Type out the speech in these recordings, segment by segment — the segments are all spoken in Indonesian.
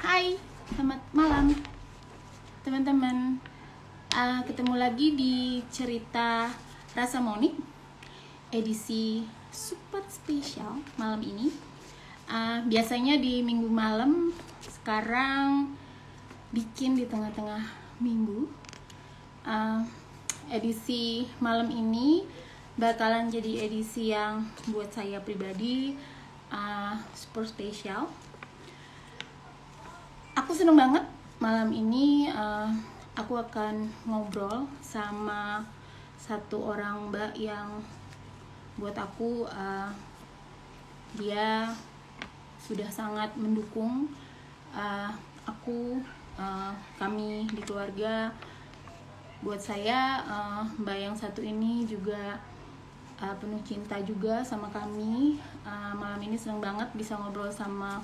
Hai, selamat malam teman-teman. Ketemu lagi di cerita Rasa Monik edisi super spesial malam ini. Biasanya di minggu malam, sekarang bikin di tengah-tengah minggu. Edisi malam ini bakalan jadi edisi yang buat saya pribadi super spesial. Aku seneng banget malam ini aku akan ngobrol sama satu orang mbak yang buat aku dia sudah sangat mendukung aku, kami di keluarga. Buat saya mbak yang satu ini juga penuh cinta juga sama kami. Malam ini seneng banget bisa ngobrol sama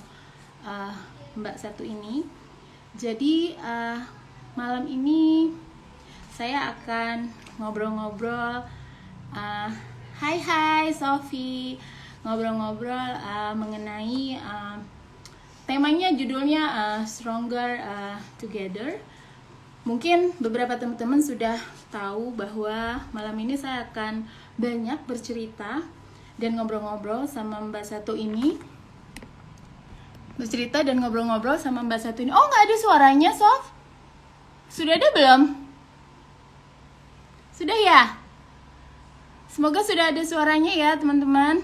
mbak satu ini. Jadi malam ini saya akan ngobrol-ngobrol. Hai Sophie, ngobrol-ngobrol mengenai temanya, judulnya Stronger Together. Mungkin beberapa teman-teman sudah tahu bahwa malam ini saya akan banyak bercerita dan ngobrol-ngobrol sama mbak satu ini. Bercerita dan ngobrol-ngobrol sama mbak satu ini. Oh, nggak ada suaranya, Sof? Sudah ada belum? Sudah ya? Semoga sudah ada suaranya ya, teman-teman.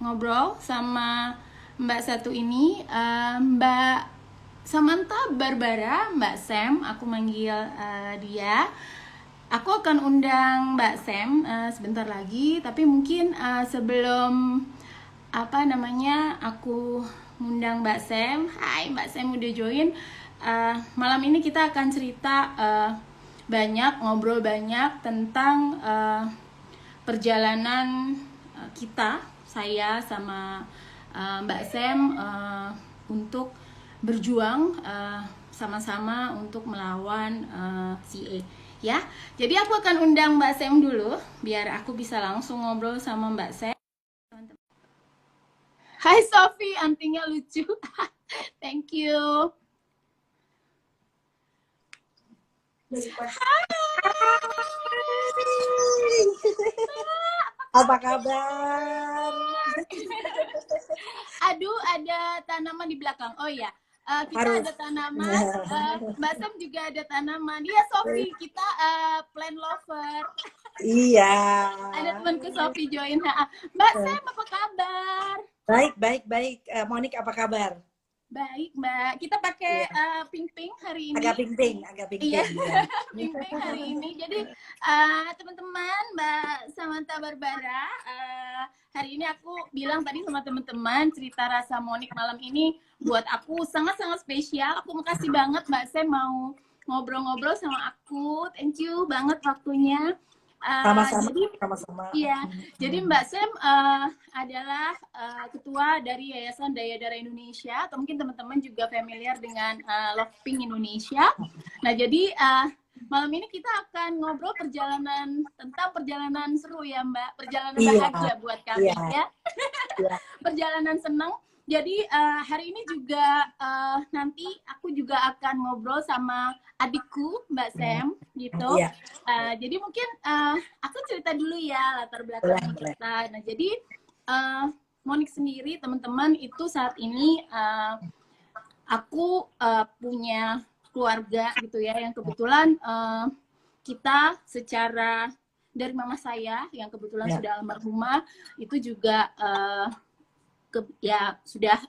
Ngobrol sama mbak satu ini, Mbak Samantha Barbara, Mbak Sam, aku manggil dia. Aku akan undang Mbak Sam sebentar lagi, tapi mungkin sebelum aku ngundang Mbak Sam. Hai, Mbak Sam udah join. Malam ini kita akan cerita banyak, ngobrol banyak tentang perjalanan kita, saya sama Mbak Sam untuk berjuang sama-sama untuk melawan CA ya. Jadi aku akan undang Mbak Sam dulu biar aku bisa langsung ngobrol sama Mbak Sam. Hai Sophie, antingnya lucu. Thank you. Hai. Apa kabar? Aduh, ada tanaman di belakang. Oh ya, kita Harus. ada tanaman. Mbak Sam juga ada tanaman. Iya Sophie, kita plant lover. Iya. Ada temanku Sophie join. Mbak Sam, apa kabar? Baik. Monik, apa kabar? Baik Mbak, kita pakai pink-pink hari ini. Agak pink-pink. Iya, pink-pink hari ini. Jadi teman-teman, Mbak Samantha Barbara, hari ini aku bilang tadi sama teman-teman, cerita Rasa Monik malam ini buat aku sangat-sangat spesial. Aku makasih banget Mbak Sam mau ngobrol-ngobrol sama aku. Thank you banget waktunya. Sama-sama. Iya, jadi Mbak Sam adalah ketua dari Yayasan Daya Darah Indonesia, atau mungkin teman-teman juga familiar dengan Love Pink Indonesia. Nah, jadi malam ini kita akan ngobrol tentang perjalanan seru ya Mbak, perjalanan bahagia buat kami ya, perjalanan senang. Jadi hari ini juga nanti aku juga akan ngobrol sama adikku Mbak Sam gitu. Jadi mungkin aku cerita dulu ya latar belakang kita. Nah jadi Monik sendiri teman-teman itu saat ini aku punya keluarga gitu ya, yang kebetulan kita secara dari mama saya yang kebetulan sudah almarhumah itu juga sudah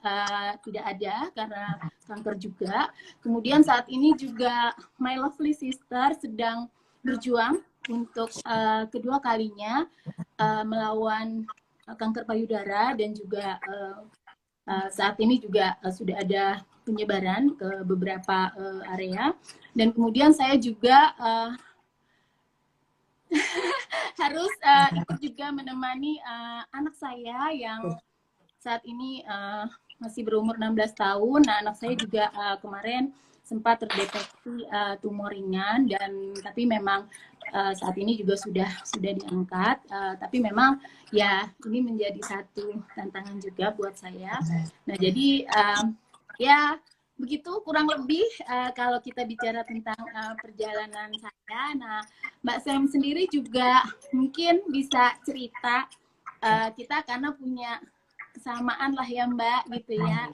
tidak ada karena kanker juga. Kemudian saat ini juga my lovely sister sedang berjuang untuk kedua kalinya melawan kanker payudara, dan juga saat ini juga sudah ada penyebaran ke beberapa area. Dan kemudian saya juga harus ikut juga menemani anak saya yang saat ini masih berumur 16 tahun. Nah, anak saya juga kemarin sempat terdeteksi tumor ringan, dan tapi memang saat ini juga sudah diangkat, tapi memang ya ini menjadi satu tantangan juga buat saya. Nah jadi ya begitu kurang lebih kalau kita bicara tentang perjalanan saya. Nah Mbak Sam sendiri juga mungkin bisa cerita, kita karena punya kesamaan lah ya Mbak gitu ya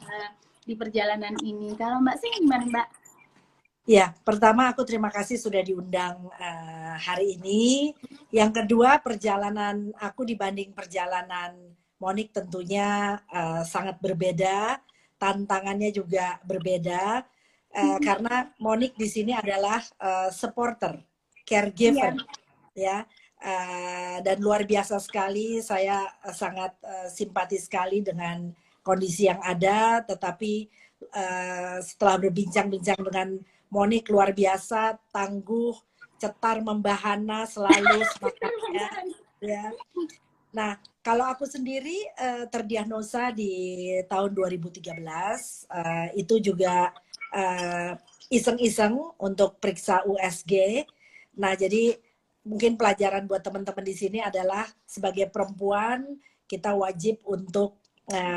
di perjalanan ini. Kalau Mbak Sam gimana Mbak? Ya, pertama aku terima kasih sudah diundang hari ini. Yang kedua, perjalanan aku dibanding perjalanan Monik tentunya sangat berbeda, tantangannya juga berbeda, karena Monik di sini adalah supporter, caregiver, ya. Dan luar biasa sekali, saya sangat simpati sekali dengan kondisi yang ada, tetapi setelah berbincang-bincang dengan Monik luar biasa, tangguh, cetar membahana selalu semangatnya, ya. Nah, kalau aku sendiri terdiagnosa di tahun 2013, itu juga iseng-iseng untuk periksa USG. Nah, jadi mungkin pelajaran buat teman-teman di sini adalah sebagai perempuan kita wajib untuk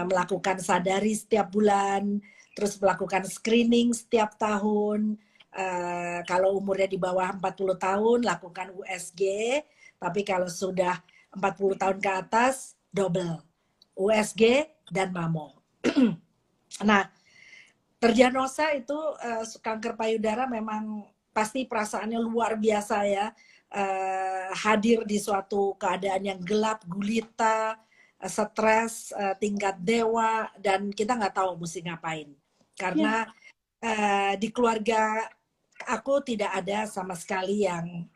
melakukan sadari setiap bulan, terus melakukan screening setiap tahun. Kalau umurnya di bawah 40 tahun lakukan USG, tapi kalau sudah 40 tahun ke atas double USG dan mamo. Nah, terdiagnosa itu kanker payudara memang pasti perasaannya luar biasa ya. Hadir di suatu keadaan yang gelap, gulita, stres, tingkat dewa, dan kita nggak tahu mesti ngapain. Karena di keluarga aku tidak ada sama sekali yang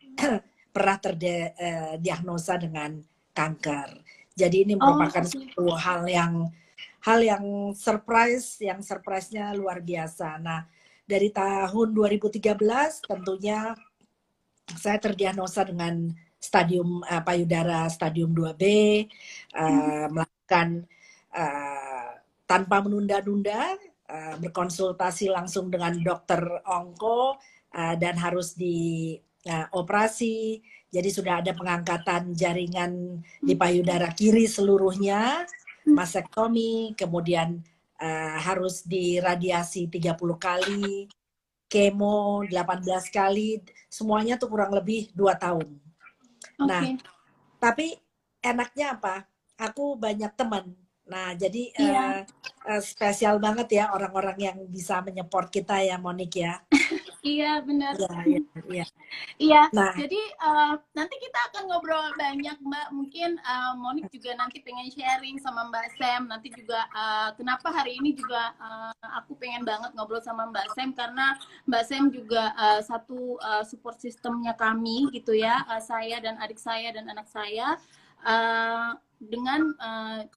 pernah terdiagnosa dengan kanker. Jadi ini merupakan suatu hal yang surprise, yang surprise-nya luar biasa. Nah, dari tahun 2013 tentunya saya terdiagnosa dengan stadium payudara stadium 2B, melakukan tanpa menunda-nunda, berkonsultasi langsung dengan dokter onko, dan harus dioperasi. Jadi sudah ada pengangkatan jaringan di payudara kiri seluruhnya, masektomi, kemudian harus diradiasi 30 kali, kemo 18 kali, semuanya tuh kurang lebih 2 tahun. Nah, tapi enaknya apa? Aku banyak teman. Nah, jadi spesial banget ya orang-orang yang bisa menyupport kita ya, Monik ya. Iya, benar. Iya. Iya, Nah, jadi nanti kita akan ngobrol banyak Mbak. Mungkin Monik juga nanti pengen sharing sama Mbak Sam. Nanti juga kenapa hari ini juga aku pengen banget ngobrol sama Mbak Sam karena Mbak Sam juga satu support sistemnya kami gitu ya. Saya dan adik saya dan anak saya. Dengan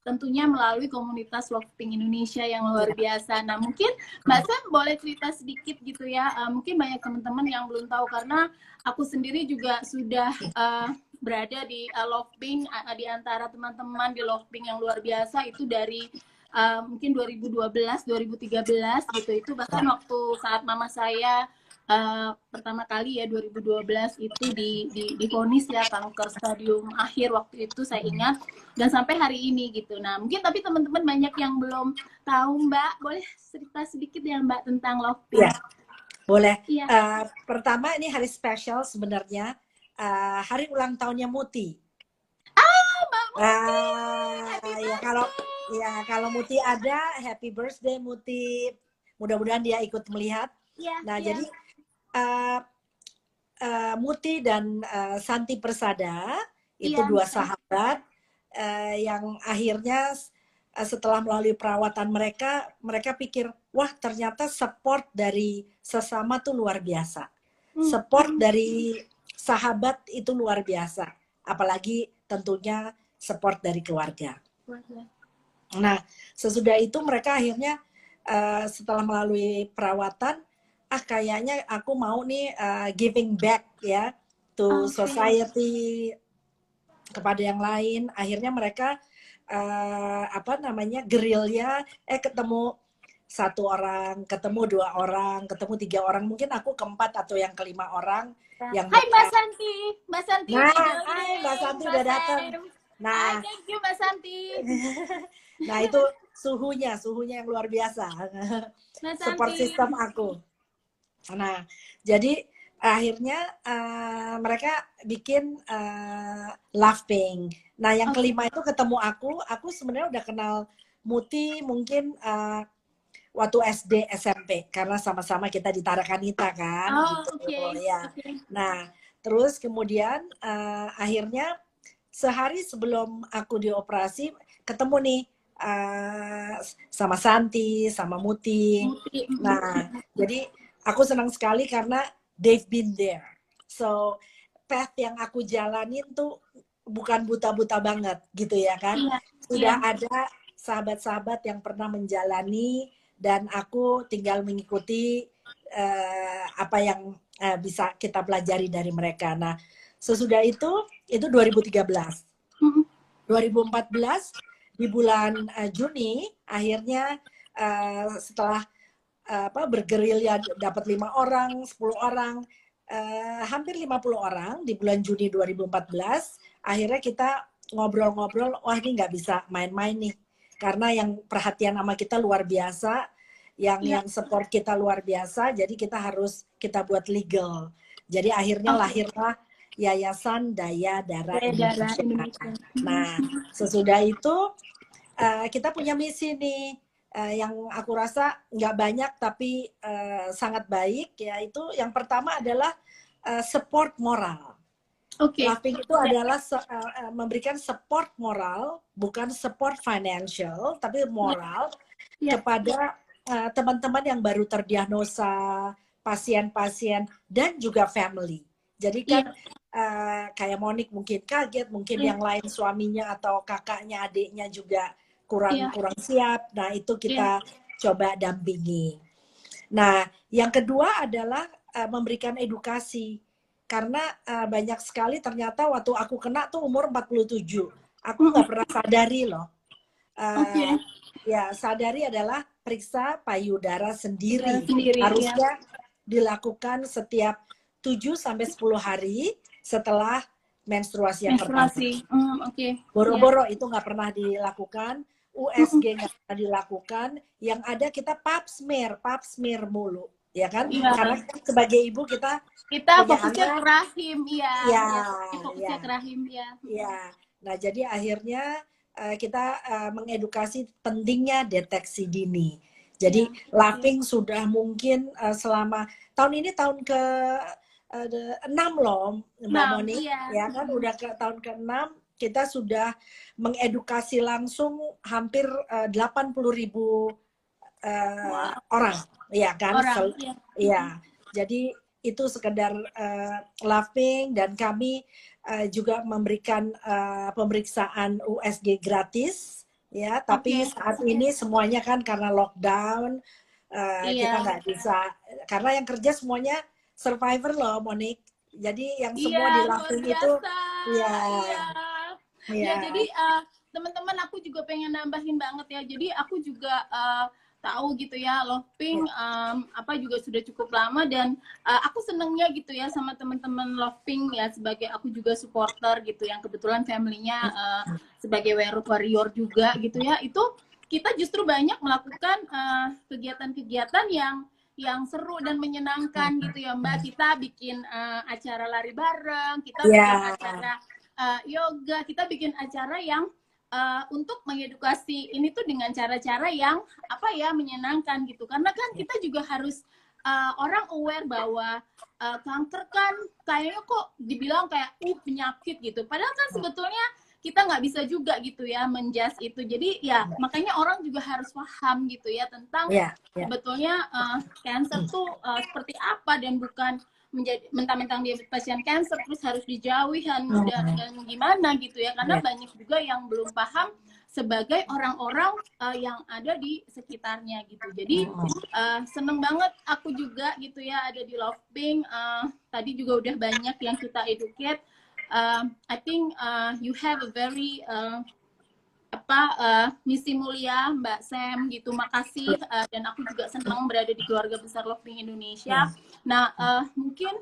tentunya melalui komunitas Lofting Indonesia yang luar biasa. Nah mungkin Mbak Sam boleh cerita sedikit gitu ya, mungkin banyak teman-teman yang belum tahu karena aku sendiri juga sudah berada di Lofting, di antara teman-teman di Lofting yang luar biasa itu dari mungkin 2012, 2013 gitu, itu bahkan waktu saat mama saya pertama kali ya 2012 itu divonis ya kanker stadium akhir waktu itu saya ingat, dan sampai hari ini gitu. Nah mungkin tapi teman-teman banyak yang belum tahu Mbak, boleh cerita sedikit ya Mbak tentang Lofting? Ya, boleh. Ya. Pertama ini hari spesial sebenarnya, hari ulang tahunnya Muti. Mbak Muti, kalau Muti ada, happy birthday Muti. Mudah-mudahan dia ikut melihat. Jadi Muti dan Santi Persada itu dua sahabat yang akhirnya setelah melalui perawatan mereka pikir, wah ternyata support dari sesama tuh luar biasa. Support dari sahabat itu luar biasa. Apalagi tentunya support dari keluarga. Nah, sesudah itu mereka akhirnya setelah melalui perawatan, kayaknya aku mau nih giving back ya to society, kepada yang lain. Akhirnya mereka gerilya ketemu satu orang, ketemu dua orang, ketemu tiga orang, mungkin aku keempat atau yang kelima orang yang Hai Mbak dekat. Santi, Mbak Santi Nah, udah hai Mbak joining, Santi Mbak udah datang. Sam. Hai, Nah, thank you Mbak Santi. nah itu suhunya yang luar biasa. Mbak Support Santi. system aku. Nah, jadi akhirnya mereka bikin laughing. Nah, yang Oke. kelima itu ketemu aku sebenarnya udah kenal Muti mungkin waktu SD SMP karena sama-sama kita di Tarakanita kan Oh, gitu oke. ya. Oke. Nah, terus kemudian akhirnya sehari sebelum aku dioperasi ketemu nih sama Santi, sama Muti. Muti. Nah, jadi aku senang sekali karena they've been there. So, path yang aku jalanin tuh bukan buta-buta banget gitu ya kan. Iya, iya. Sudah ada sahabat-sahabat yang pernah menjalani dan aku tinggal mengikuti apa yang bisa kita pelajari dari mereka. Nah, sesudah itu 2013. 2014 di bulan Juni akhirnya setelah bergerilya dapat 5 orang, 10 orang, hampir 50 orang di bulan Juni 2014, akhirnya kita ngobrol-ngobrol, wah ini nggak bisa main-main nih, karena yang perhatian sama kita luar biasa, Iya. yang support kita luar biasa, jadi kita buat legal. Jadi akhirnya Oke. lahirlah Yayasan Daya Dara Darah Indonesia. Indonesia. Nah, sesudah itu kita punya misi nih yang aku rasa nggak banyak tapi sangat baik, yaitu yang pertama adalah support moral. Oke. Laughing itu adalah memberikan support moral, bukan support financial, tapi moral Iya. kepada teman-teman yang baru terdiagnosa, pasien-pasien, dan juga family. Jadi kan Iya. kayak Monik mungkin kaget, mungkin Iya. yang lain suaminya atau kakaknya, adiknya juga Iya. kurang siap. Nah, itu Iya. kita coba dampingi. Nah, yang kedua adalah memberikan edukasi. Karena banyak sekali ternyata waktu aku kena tuh umur 47. Aku nggak pernah sadari loh. Oke. Ya, sadari adalah periksa payudara Darah sendiri. sendiri, ya. Harusnya dilakukan setiap 7-10 hari setelah menstruasi yang pertama. Menstruasi. Oke. Boro-boro itu nggak pernah dilakukan, USG nggak pernah dilakukan, yang ada kita pap smear mulu, ya kan? Iya. Karena sebagai ibu kita punya fokusnya ke anak, rahim, iya. ya, Fokusnya ya, ke rahim, ya. ya. Nah, jadi akhirnya kita mengedukasi pentingnya deteksi dini. Jadi laughing sudah mungkin selama tahun ini tahun ke 6 loh, Mbak Moni, Iya. ya kan udah ke tahun ke-6 kita sudah mengedukasi langsung hampir 80.000 orang, ya kan? Orang, iya. Ya, jadi itu sekedar laughing dan kami juga memberikan pemeriksaan USG gratis, ya. Tapi saat ini semuanya kan karena lockdown kita nggak bisa, karena yang kerja semuanya survivor loh, Monik. Jadi yang semua Iya, luar dilakuin itu, biasa. ya, Iya. Ya, ya, jadi teman-teman aku juga pengen nambahin banget ya. Jadi aku juga tahu gitu ya, Lovepink apa juga sudah cukup lama dan aku senengnya gitu ya sama teman-teman Lovepink ya, sebagai aku juga supporter gitu yang kebetulan family-nya sebagai warrior juga gitu ya. Itu kita justru banyak melakukan kegiatan-kegiatan yang seru dan menyenangkan gitu ya Mbak. Kita bikin acara lari bareng, kita bikin acara yoga, kita bikin acara yang untuk mengedukasi ini tuh dengan cara-cara yang apa ya, menyenangkan gitu. Karena kan kita juga harus orang aware bahwa kanker kan kayaknya kok dibilang kayak penyakit gitu. Padahal kan sebetulnya kita nggak bisa juga gitu ya menjudge itu. Jadi ya makanya orang juga harus paham gitu ya tentang sebetulnya cancer tuh seperti apa, dan bukan menjadi mentang-mentang dia pasien cancer terus harus dijauhin dan gimana gitu ya, karena banyak juga yang belum paham sebagai orang-orang yang ada di sekitarnya gitu. Jadi seneng banget aku juga gitu ya ada di Lovepink. Tadi juga udah banyak yang kita educate. I think you have a very misi mulia Mbak Sam gitu. Makasih dan aku juga senang berada di keluarga besar Loving Indonesia. Nah, mungkin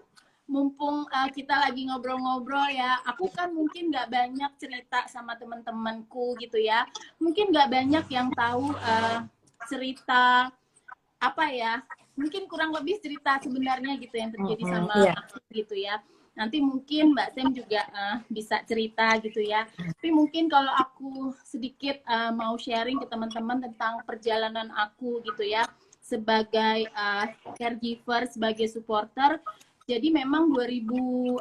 mumpung kita lagi ngobrol-ngobrol ya, aku kan mungkin nggak banyak cerita sama teman-temanku gitu ya. Mungkin nggak banyak yang tahu cerita apa ya, mungkin kurang lebih cerita sebenarnya gitu yang terjadi sama aku gitu ya. Nanti mungkin Mbak Sam juga bisa cerita gitu ya. Tapi mungkin kalau aku sedikit mau sharing ke teman-teman tentang perjalanan aku gitu ya, sebagai caregiver, sebagai supporter. Jadi memang 2012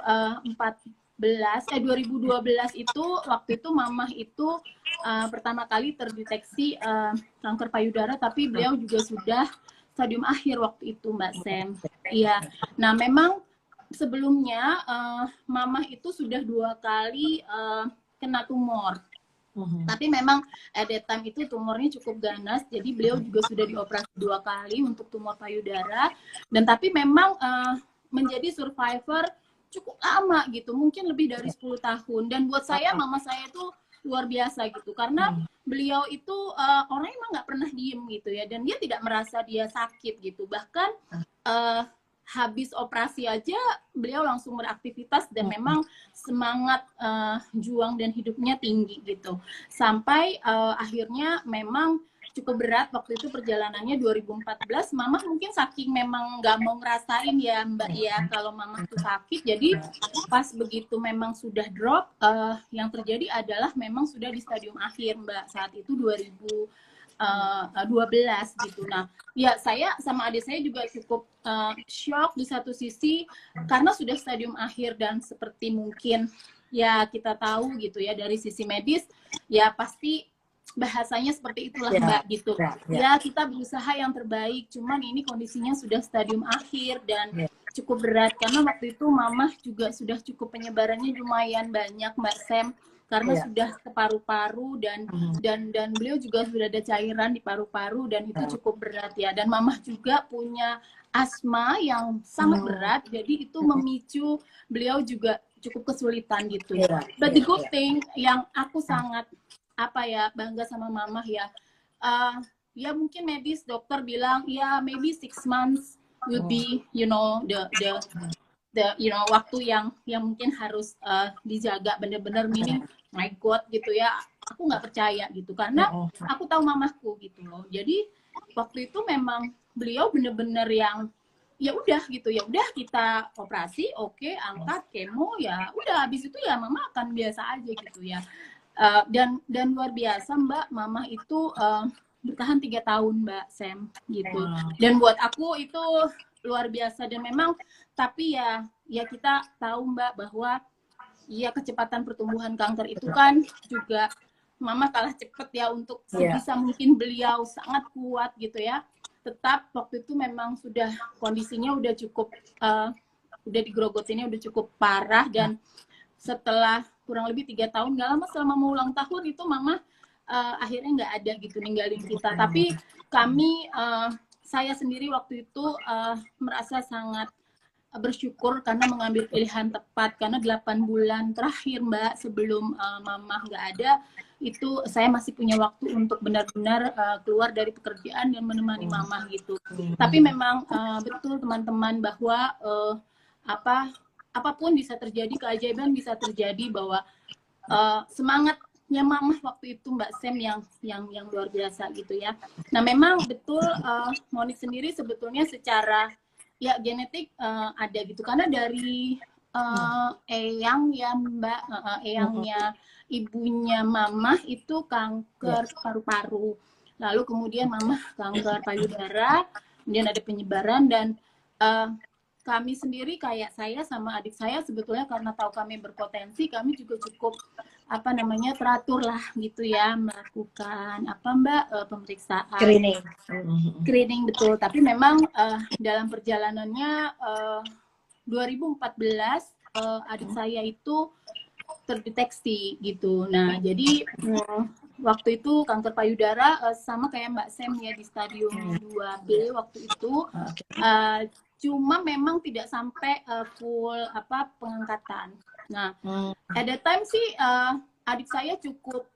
itu, waktu itu mamah itu pertama kali terdeteksi kanker payudara, tapi beliau juga sudah stadium akhir waktu itu Mbak Sam. Iya. Nah memang sebelumnya mamah itu sudah 2 kali kena tumor. Tapi memang at that time itu tumornya cukup ganas, jadi beliau juga sudah dioperasi 2 kali untuk tumor payudara. Dan tapi memang menjadi survivor cukup lama gitu, mungkin lebih dari 10 tahun. Dan buat saya, mama saya itu luar biasa gitu, karena beliau itu orangnya emang nggak pernah diem gitu ya, dan dia tidak merasa dia sakit gitu. Bahkan habis operasi aja beliau langsung beraktivitas dan memang semangat juang dan hidupnya tinggi gitu. Sampai akhirnya memang cukup berat waktu itu perjalanannya 2014. Mama mungkin saking memang nggak mau ngerasain ya Mbak ya kalau mama tuh sakit. Jadi pas begitu memang sudah drop, yang terjadi adalah memang sudah di stadium akhir Mbak. Saat itu 2012 gitu. Nah, ya saya sama adik saya juga cukup shock di satu sisi karena sudah stadium akhir, dan seperti mungkin ya kita tahu gitu ya dari sisi medis ya pasti bahasanya seperti itulah Mbak gitu. Ya kita berusaha yang terbaik, cuman ini kondisinya sudah stadium akhir dan cukup berat karena waktu itu mamah juga sudah cukup penyebarannya lumayan banyak Mbak Sam, karena sudah ke paru-paru dan beliau juga sudah ada cairan di paru-paru dan itu cukup berat ya. Dan mamah juga punya asma yang sangat berat, jadi itu memicu beliau juga cukup kesulitan gitu. But the good thing yang aku sangat bangga sama mamah ya, ya mungkin medis dokter bilang ya maybe 6 months will be the waktu yang mungkin harus dijaga bener-bener, meaning my God gitu ya, aku nggak percaya gitu karena aku tahu mamahku gitu loh. Jadi waktu itu memang beliau bener-bener yang ya udah gitu, ya udah kita operasi, oke, angkat kemo, ya udah habis itu ya mama akan biasa aja gitu ya. Dan luar biasa Mbak, mamah itu bertahan 3 tahun Mbak Sam gitu. Dan buat aku itu luar biasa. Dan memang tapi ya kita tahu Mbak bahwa ya kecepatan pertumbuhan kanker itu kan juga mama kalah cepet ya, untuk sebisa mungkin beliau sangat kuat gitu ya. Tetap waktu itu memang sudah kondisinya udah cukup udah digrogotinnya udah cukup parah, dan setelah kurang lebih 3 tahun, nggak lama selama mau ulang tahun itu mama akhirnya nggak ada gitu ninggalin kita. Tapi kami saya sendiri waktu itu merasa sangat bersyukur karena mengambil pilihan tepat, karena 8 bulan terakhir Mbak sebelum mama nggak ada itu saya masih punya waktu untuk benar-benar keluar dari pekerjaan dan menemani mama gitu. Tapi memang betul teman-teman bahwa apapun bisa terjadi, keajaiban bisa terjadi, bahwa semangatnya mamah waktu itu Mbak Sam yang luar biasa gitu ya. Nah memang betul Monique sendiri sebetulnya secara ya genetik ada gitu, karena dari eyang ya Mbak, eyangnya ibunya mamah itu kanker paru-paru, lalu kemudian mamah kanker payudara, kemudian ada penyebaran. Dan kami sendiri kayak saya sama adik saya sebetulnya karena tahu kami berpotensi, kami juga cukup teratur lah gitu ya, melakukan pemeriksaan screening betul. Tapi memang dalam perjalanannya 2014 adik saya itu terdeteksi gitu. Nah jadi waktu itu kanker payudara sama kayak Mbak Sam ya, di stadium 2B waktu itu. Cuma memang tidak sampai full pengangkatan. Nah, at that time sih adik saya cukup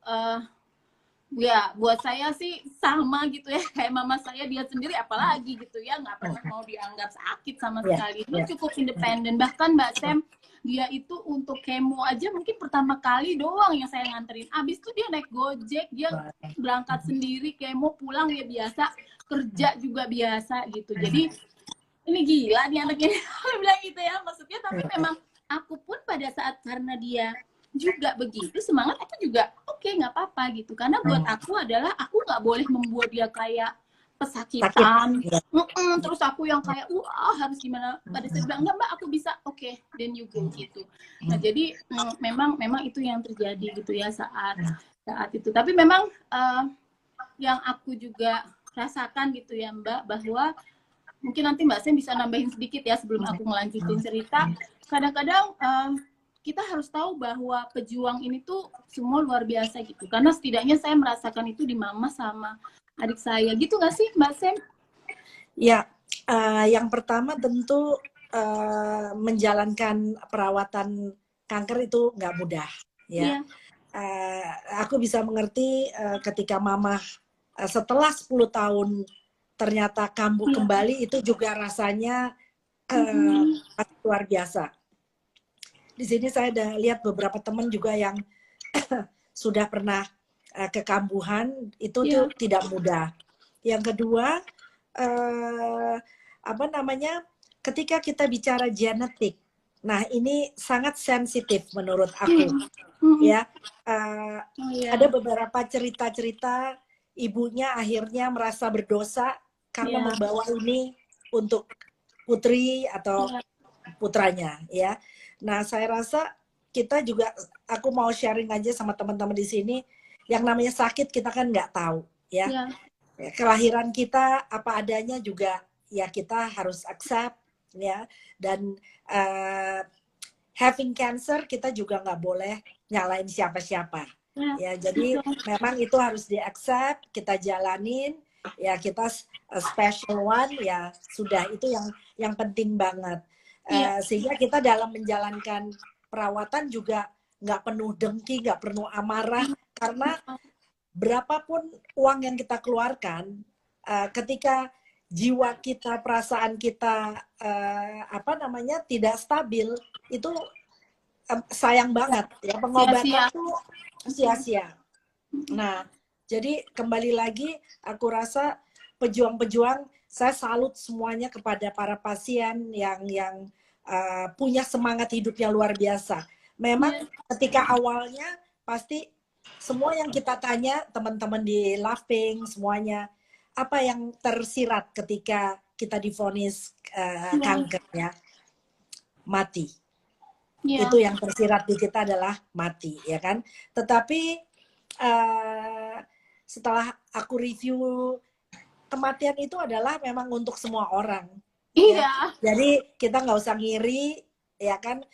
Ya, buat saya sih sama gitu ya, kayak mama saya, dia sendiri apalagi gitu ya, nggak pernah mau dianggap sakit sama Ya, sekali. Dia ya, cukup independen, bahkan Mbak Sam, dia itu untuk kemo aja mungkin pertama kali doang yang saya nganterin. Abis itu dia naik Gojek, dia berangkat sendiri, kemo pulang ya biasa, kerja juga biasa gitu. Jadi ini gila nih anaknya, bilang gitu ya, maksudnya. Tapi memang aku pun pada saat karena dia juga begitu semangat, aku juga oke, nggak apa-apa gitu, karena buat aku adalah aku nggak boleh membuat dia kayak sakit. pesakitan. Ya. Terus aku yang kayak wah harus gimana, pada saat bilang enggak mbak aku bisa, oke, then you go gitu. Nah jadi memang itu yang terjadi gitu ya saat itu. Tapi memang yang aku juga rasakan gitu ya mbak, bahwa mungkin nanti Mbak Sen bisa nambahin sedikit ya sebelum aku ngelanjutin cerita. Kadang-kadang kita harus tahu bahwa pejuang ini tuh semua luar biasa gitu. Karena setidaknya saya merasakan itu di mama sama adik saya. Gitu nggak sih Mbak Sen? Ya, yang pertama tentu menjalankan perawatan kanker itu nggak mudah, ya. Iya. Aku bisa mengerti ketika mama setelah 10 tahun ternyata kambuh kembali, itu juga rasanya luar biasa. Di sini saya udah lihat beberapa teman juga yang sudah pernah kekambuhan, itu tuh tidak mudah. Yang kedua, apa namanya, ketika kita bicara genetik, nah ini sangat sensitif menurut aku, ya. Ada beberapa cerita-cerita ibunya akhirnya merasa berdosa karena membawa ini untuk putri atau putranya, ya. Nah, saya rasa kita juga, aku mau sharing aja sama teman-teman di sini, yang namanya sakit kita kan nggak tahu, ya. Kelahiran kita apa adanya juga, ya kita harus accept, ya. Dan having cancer kita juga nggak boleh nyalain siapa-siapa, ya. Jadi memang itu harus di accept, kita jalanin, ya. Kita special one, ya sudah, itu yang penting banget. Sehingga kita dalam menjalankan perawatan juga nggak penuh dengki, nggak penuh amarah, karena berapapun uang yang kita keluarkan, ketika jiwa kita, perasaan kita apa namanya tidak stabil, itu sayang banget, ya. Pengobatan tuh sia-sia. Nah, jadi kembali lagi, aku rasa pejuang-pejuang, saya salut semuanya kepada para pasien yang punya semangat hidup yang luar biasa. Memang ketika awalnya pasti semua yang kita tanya teman-teman di Laughing semuanya, apa yang tersirat ketika kita divonis kanker, ya? Mati. Itu yang tersirat di kita adalah mati, ya kan? Tetapi setelah aku review, kematian itu adalah memang untuk semua orang. Ya. Jadi kita nggak usah ngiri, ya kan?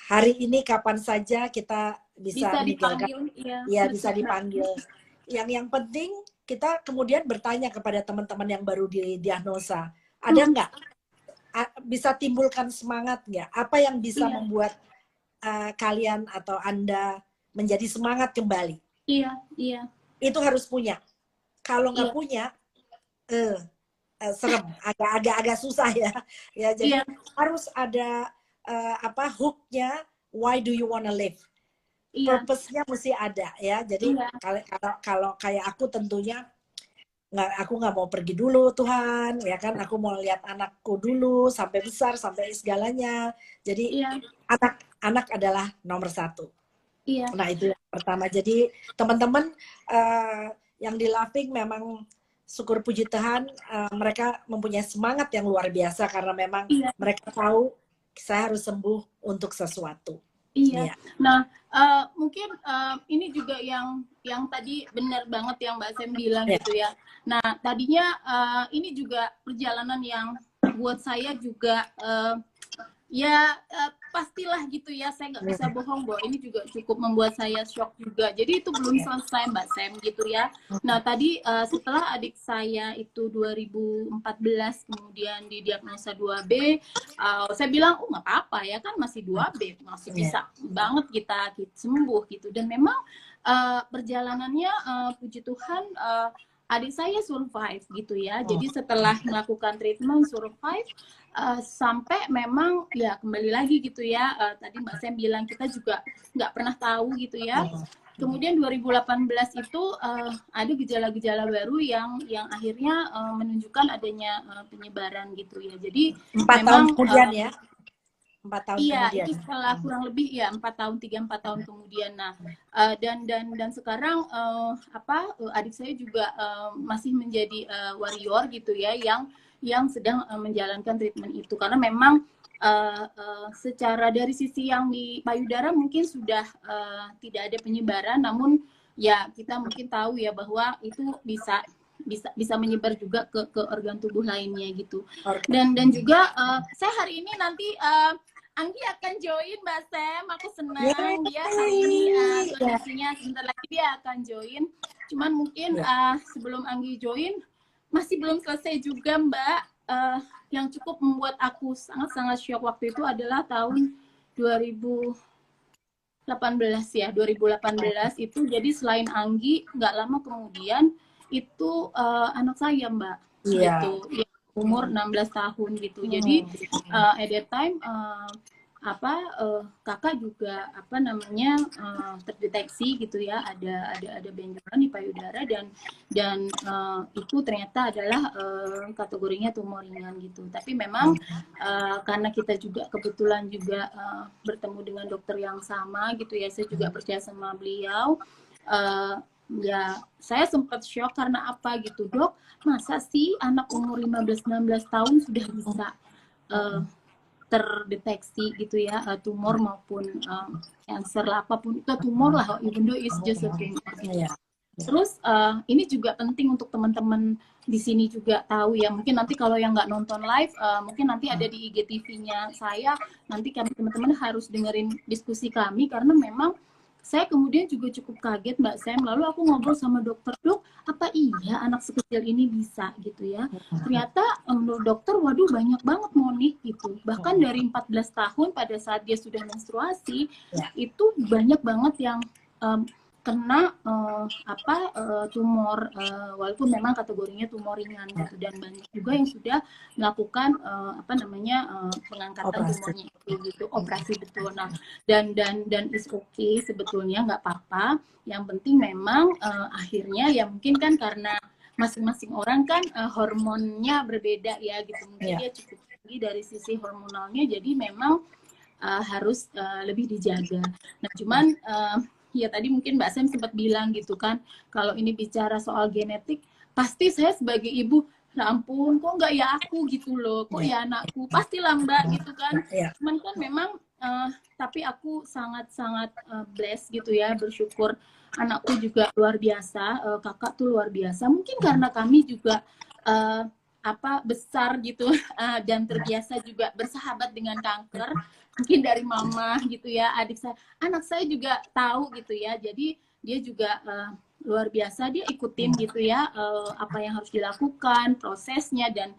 Hari ini kapan saja kita bisa dipanggil, ya bisa dipanggil. Yang penting kita kemudian bertanya kepada teman-teman yang baru didiagnosa, ada nggak bisa timbulkan semangat nggak? Apa yang bisa membuat kalian atau Anda menjadi semangat kembali? Iya. Itu harus punya. Kalau nggak punya, serem, agak susah, ya. Ya, jadi harus ada hooknya. Why do you wanna live? Purpose-nya mesti ada, ya. Jadi kalau kayak aku tentunya aku nggak mau pergi dulu, Tuhan, ya kan. Aku mau lihat anakku dulu sampai besar, sampai segalanya. Jadi anak adalah nomor satu. Nah, itu yang pertama. Jadi teman-teman yang di Laughing memang syukur puji Tuhan, mereka mempunyai semangat yang luar biasa karena memang mereka tahu saya harus sembuh untuk sesuatu. Iya. Nah, mungkin ini juga yang tadi benar banget yang Mbak Sam bilang gitu ya. Nah, tadinya ini juga perjalanan yang buat saya juga pastilah gitu ya, saya nggak bisa bohong bahwa ini juga cukup membuat saya shock juga. Jadi itu belum selesai Mbak Sam gitu ya. Nah tadi setelah adik saya itu 2014 kemudian didiagnosa 2B, saya bilang nggak apa-apa ya kan, masih 2B, masih bisa banget kita sembuh gitu. Dan memang perjalanannya puji Tuhan adik saya survive gitu ya. Jadi setelah melakukan treatment survive sampai memang ya kembali lagi gitu ya. Tadi Mbak Sam bilang kita juga nggak pernah tahu gitu ya. Kemudian 2018 itu ada gejala-gejala baru yang akhirnya menunjukkan adanya penyebaran gitu ya. Jadi 4 memang tahun kemudian ya. 4 tahun iya, kemudian. itu setelah kurang lebih ya 3-4 tahun kemudian. Nah, dan sekarang adik saya juga masih menjadi warrior gitu ya, yang sedang menjalankan treatment itu karena memang secara dari sisi yang di payudara mungkin sudah tidak ada penyebaran, namun ya kita mungkin tahu ya bahwa itu bisa menyebar juga ke organ tubuh lainnya gitu. Dan juga saya hari ini nanti Anggi akan join Mbak Sam, aku senang dia hari ini kondisinya sebentar lagi dia akan join. Cuman mungkin sebelum Anggi join masih belum selesai juga Mbak. Yang cukup membuat aku sangat-sangat syok waktu itu adalah tahun 2018 ya. 2018 itu jadi selain Anggi nggak lama kemudian itu anak saya Mbak gitu ya, umur 16 tahun gitu. Jadi at that time kakak juga terdeteksi gitu ya ada benjolan di payudara dan itu ternyata adalah kategorinya tumor ringan gitu. Tapi memang karena kita juga kebetulan juga bertemu dengan dokter yang sama gitu ya, saya juga percaya sama beliau. Ya saya sempat shock karena apa gitu, dok, masa sih anak umur 15-16 tahun sudah bisa terdeteksi gitu ya tumor maupun cancer lah, apapun itu tumor lah, even though it's just a tumor gitu. Terus ini juga penting untuk teman-teman di sini juga tahu ya, mungkin nanti kalau yang nggak nonton live mungkin nanti ada di IGTV-nya saya, nanti kami teman-teman harus dengerin diskusi kami karena memang saya kemudian juga cukup kaget Mbak Sam. Lalu aku ngobrol sama dokter, dok, apa iya anak sekecil ini bisa gitu ya? Ternyata menurut dokter, waduh banyak banget Monik gitu. Bahkan dari 14 tahun pada saat dia sudah menstruasi, itu banyak banget yang kena tumor, walaupun memang kategorinya tumor ringan gitu, dan banyak juga yang sudah melakukan pengangkatan tumornya itu gitu, operasi betul. Nah, dan is okay sebetulnya, nggak apa-apa. Yang penting memang akhirnya ya mungkin kan karena masing-masing orang kan hormonnya berbeda ya gitu, mungkin dia cukup tinggi dari sisi hormonalnya, jadi memang harus lebih dijaga. Nah, cuman ya tadi mungkin Mbak Sam sempat bilang gitu kan, kalau ini bicara soal genetik, pasti saya sebagai ibu, nah ampun, kok nggak ya aku gitu loh, kok ya anakku, pastilah Mbak gitu kan. Cuman kan memang, tapi aku sangat-sangat blessed gitu ya, bersyukur anakku juga luar biasa, kakak tuh luar biasa. Mungkin karena kami juga besar gitu dan terbiasa juga bersahabat dengan kanker, mungkin dari mama gitu ya, anak saya juga tahu gitu ya, jadi dia juga luar biasa, dia ikutin gitu ya apa yang harus dilakukan, prosesnya, dan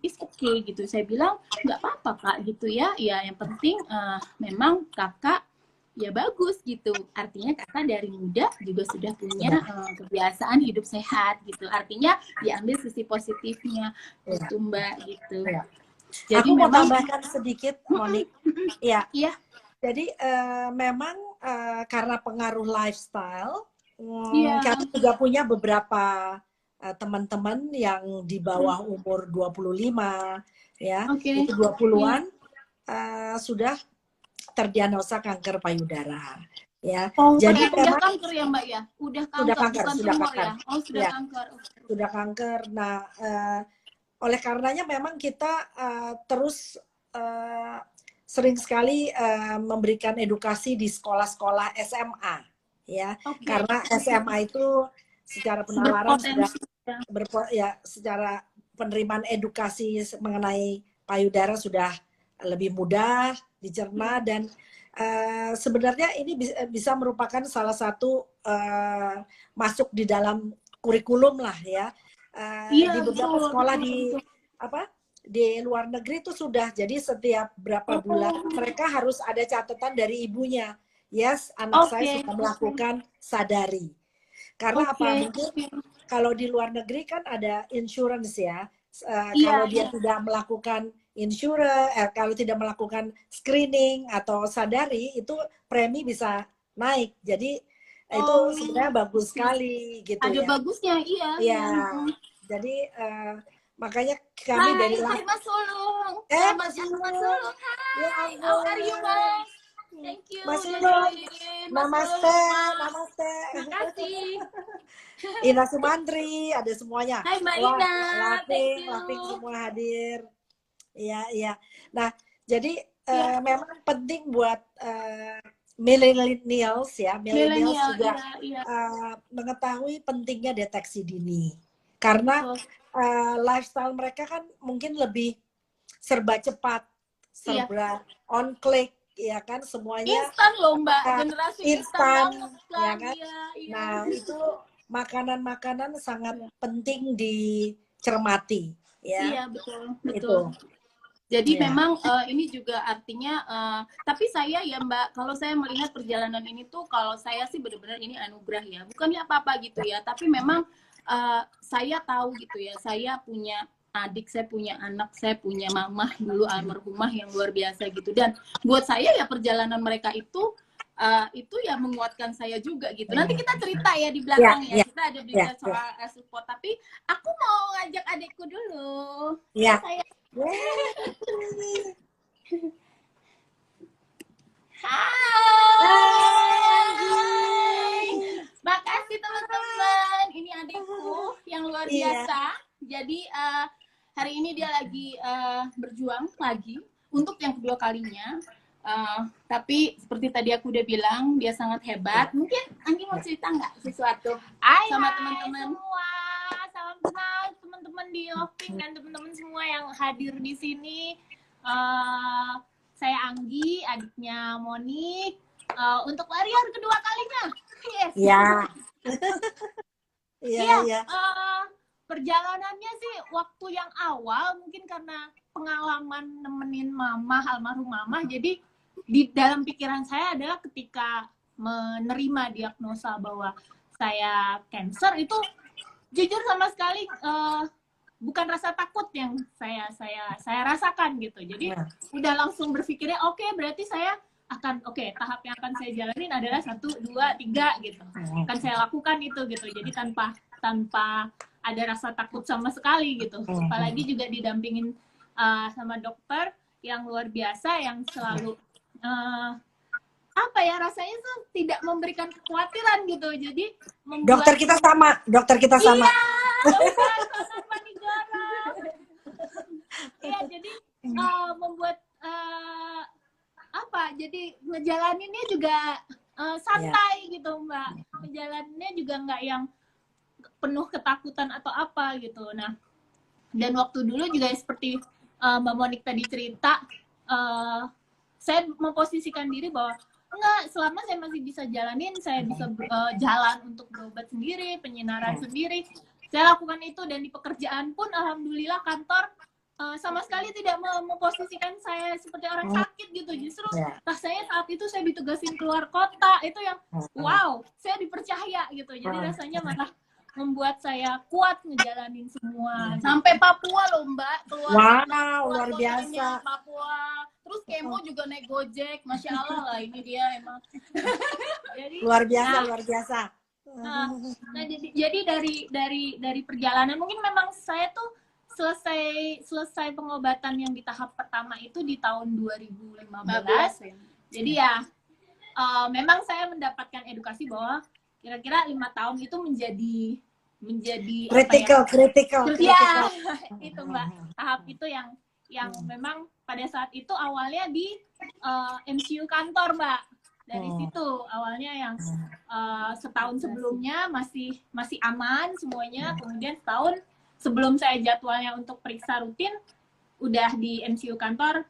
it's okay gitu. Saya bilang nggak apa-apa Kak gitu ya, yang penting memang kakak ya bagus gitu, artinya kakak dari muda juga sudah punya kebiasaan hidup sehat gitu, artinya diambil sisi positifnya gitu Mbak gitu. Jadi aku mau tambahkan sedikit Monik, ya. Jadi memang karena pengaruh lifestyle, kami juga punya beberapa teman-teman yang di bawah umur 25 ya, itu 20-an sudah terdiagnosa kanker payudara. Ya, jadi udah kanker ya Mbak ya, udah kanker. Ya, sudah kanker. Sudah kanker. Nah, oleh karenanya memang kita terus sering sekali memberikan edukasi di sekolah-sekolah SMA, ya, karena SMA itu secara penalaran secara penerimaan edukasi mengenai payudara sudah lebih mudah dicerna, dan sebenarnya ini bisa merupakan salah satu masuk di dalam kurikulum lah ya. Di beberapa sekolah di luar negeri itu sudah, jadi setiap berapa bulan mereka harus ada catatan dari ibunya yes, anak saya Oke. sudah melakukan sadari. Karena apa? Oke. Mungkin kalau di luar negeri kan ada insurance ya. Iya, Kalau dia iya. tidak melakukan kalau tidak melakukan screening atau sadari, itu premi bisa naik. Jadi itu Oh, sebenarnya bagus sekali gitu ada ya. bagusnya, iya, Iya. iya. Jadi makanya kami Hai, dari hai Mas Sulung. Mas Selamat siang Mas Sulung. Sulung. Ya Hai, how are you ampun. Mas? Thank you Mas udah Sulung. join Mas Namaste, Sulung, Mas. namaste. Makasih. Ina Sumantri, ada semuanya. Hai Mbak Wah, Ina, thank Laping, you. Laping semua hadir. Iya, iya. Nah, jadi Ya, memang penting buat millennials ya, millennials milenial, juga iya, iya. mengetahui pentingnya deteksi dini. Karena Betul. lifestyle mereka kan mungkin lebih serba cepat, Iya. serba on click, ya kan, semuanya Instan loh Mbak, generasi instan instan, banget ya kan, kan. iya, iya. Nah, itu makanan-makanan sangat Iya, penting dicermati, ya. iya, betul, betul. Itu, Jadi ya. memang ini juga artinya, tapi saya ya Mbak, kalau saya melihat perjalanan ini tuh, kalau saya sih benar-benar ini anugerah ya, bukannya apa-apa gitu ya, tapi memang saya tahu gitu ya, saya punya adik, saya punya anak, saya punya mamah dulu almarhumah yang luar biasa gitu, dan buat saya ya perjalanan mereka itu ya menguatkan saya juga gitu. Nanti kita cerita ya di Ya, belakang ya, ya, kita ada ya, berita soal support, tapi aku mau ngajak adikku dulu. ya. Saya Yeay. Hai. Makasih teman-teman. Ini adikku yang luar Iya. biasa. Jadi hari ini dia lagi berjuang lagi untuk yang kedua kalinya. Tapi seperti tadi aku udah bilang, dia sangat hebat. Mungkin Anggi mau cerita nggak sesuatu sama teman-teman? Semua, salam kenal teman-teman di Loving dan teman-teman semua yang hadir di sini. Saya Anggi, adiknya Monik. Untuk warrior kedua kalinya. Yes. Iya. Iya, Iya. iya. Perjalanannya sih waktu yang awal mungkin karena pengalaman nemenin mama, almarhum mama, jadi di dalam pikiran saya adalah ketika menerima diagnosa bahwa saya cancer itu jujur sama sekali bukan rasa takut yang saya rasakan gitu. Jadi udah langsung berpikirnya oke, berarti saya akan tahap yang akan saya jalanin adalah 1, 2, 3 gitu. Akan saya lakukan itu gitu. Jadi tanpa ada rasa takut sama sekali gitu. Apalagi juga didampingin sama dokter yang luar biasa yang selalu rasanya tuh tidak memberikan kekhawatiran gitu. Jadi membuat Dokter kita sama. Iya, dokter Manigara. Iya, jadi membuat jadi ngejalaninnya juga santai gitu Mbak. Ngejalaninnya juga nggak yang penuh ketakutan atau apa gitu. Nah, dan waktu dulu juga seperti Mbak Monik tadi cerita, saya memposisikan diri bahwa enggak, selama saya masih bisa jalanin, saya bisa jalan untuk berobat sendiri, penyinaran sendiri, saya lakukan itu. Dan di pekerjaan pun alhamdulillah kantor sama sekali tidak memposisikan saya seperti orang sakit gitu. Justru rasanya saat itu saya ditugasin keluar kota, itu yang wow, saya dipercaya gitu. Jadi rasanya malah membuat saya kuat ngejalanin semua. Sampai Papua loh Mbak, keluar luar biasa. Papua. Terus kemo juga naik Gojek, Masya Allah lah, ini dia emang. Jadi, luar biasa. Nah, jadi dari perjalanan mungkin memang saya tuh selesai pengobatan yang di tahap pertama itu di tahun 2015. Jadi ya memang saya mendapatkan edukasi bahwa kira-kira 5 tahun itu menjadi kritikal. Ya, itu Mbak, tahap itu yang memang pada saat itu awalnya di MCU kantor Mbak. Dari situ awalnya yang setahun sebelumnya masih aman semuanya, kemudian setahun sebelum saya jadwalnya untuk periksa rutin udah di MCU kantor,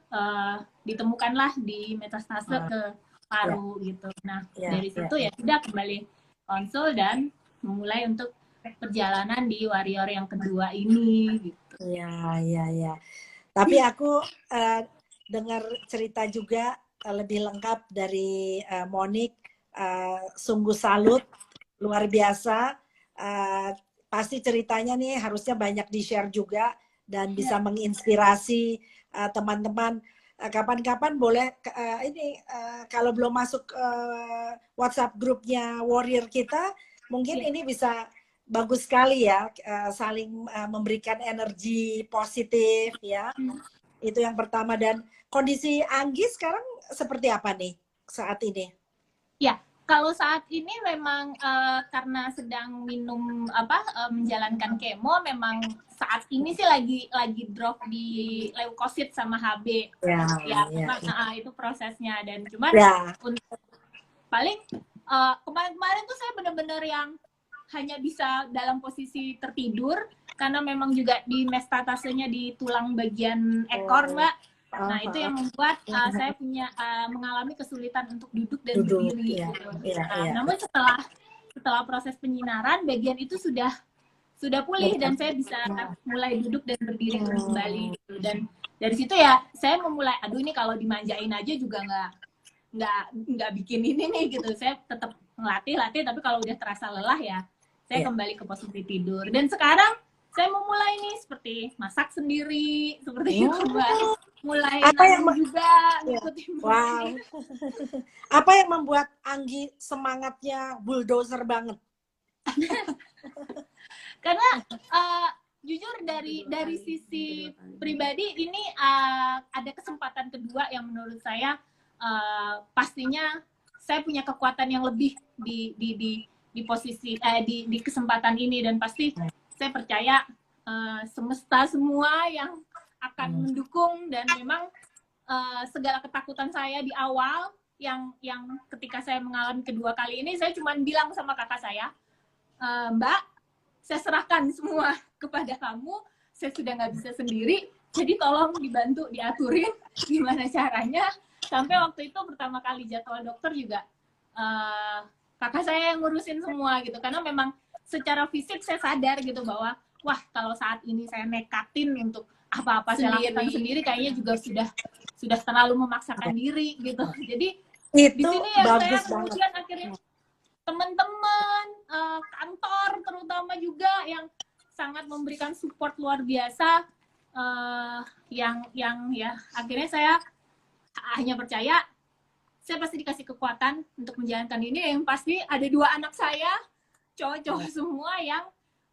ditemukanlah di metastase ke paru gitu. Nah, dari situ ya sudah kembali konsul dan memulai untuk perjalanan di warrior yang kedua ini gitu. Ya. Tapi aku dengar cerita juga lebih lengkap dari Monique. Sungguh salut, luar biasa. Pasti ceritanya nih harusnya banyak di-share juga dan bisa menginspirasi teman-teman. Kapan-kapan boleh kalau belum masuk WhatsApp grupnya Warrior kita, mungkin ini bisa bagus sekali ya, saling memberikan energi positif ya. Itu yang pertama. Dan kondisi Anggi sekarang seperti apa nih saat ini? Ya, kalau saat ini memang karena sedang minum menjalankan kemo, memang saat ini sih lagi drop di leukosit sama HB. Ya, itu prosesnya. Dan cuman untuk paling kemarin-kemarin tuh saya benar-benar yang hanya bisa dalam posisi tertidur karena memang juga di metastatasenya di tulang bagian ekor, Mbak. Nah, itu yang membuat saya mengalami kesulitan untuk duduk dan berdiri. Iya, gitu. Iya, iya. Namun setelah proses penyinaran, bagian itu sudah pulih dan saya bisa mulai duduk dan berdiri kembali. Gitu. Dan dari situ ya saya memulai, aduh ini kalau dimanjain aja juga nggak bikin ini nih gitu. Saya tetap ngelatih, tapi kalau udah terasa lelah ya saya kembali ke posisi tidur. Dan sekarang saya memulai nih seperti masak sendiri, seperti itu, Mbak. Mulai juga ngikutin. Wow. Apa yang membuat Anggi semangatnya bulldozer banget? Karena jujur dari sisi pribadi ini ada kesempatan kedua yang menurut saya pastinya saya punya kekuatan yang lebih di posisi di kesempatan ini, dan pasti saya percaya semesta semua yang akan mendukung. Dan memang segala ketakutan saya di awal yang ketika saya mengalami kedua kali ini, saya cuma bilang sama kakak saya, Mbak, saya serahkan semua kepada kamu, saya sudah nggak bisa sendiri, jadi tolong dibantu diaturin gimana caranya. Sampai waktu itu pertama kali jadwal dokter juga kakak saya yang ngurusin semua gitu, karena memang secara fisik saya sadar gitu bahwa wah, kalau saat ini saya nekatin untuk apa-apa saya lakukan sendiri kayaknya juga sudah terlalu memaksakan diri gitu. Jadi di sini ya saya kemudian akhirnya teman-teman kantor terutama juga yang sangat memberikan support luar biasa, yang ya akhirnya saya hanya percaya saya pasti dikasih kekuatan untuk menjalankan ini. Yang pasti ada 2 anak saya cowok-cowok semua yang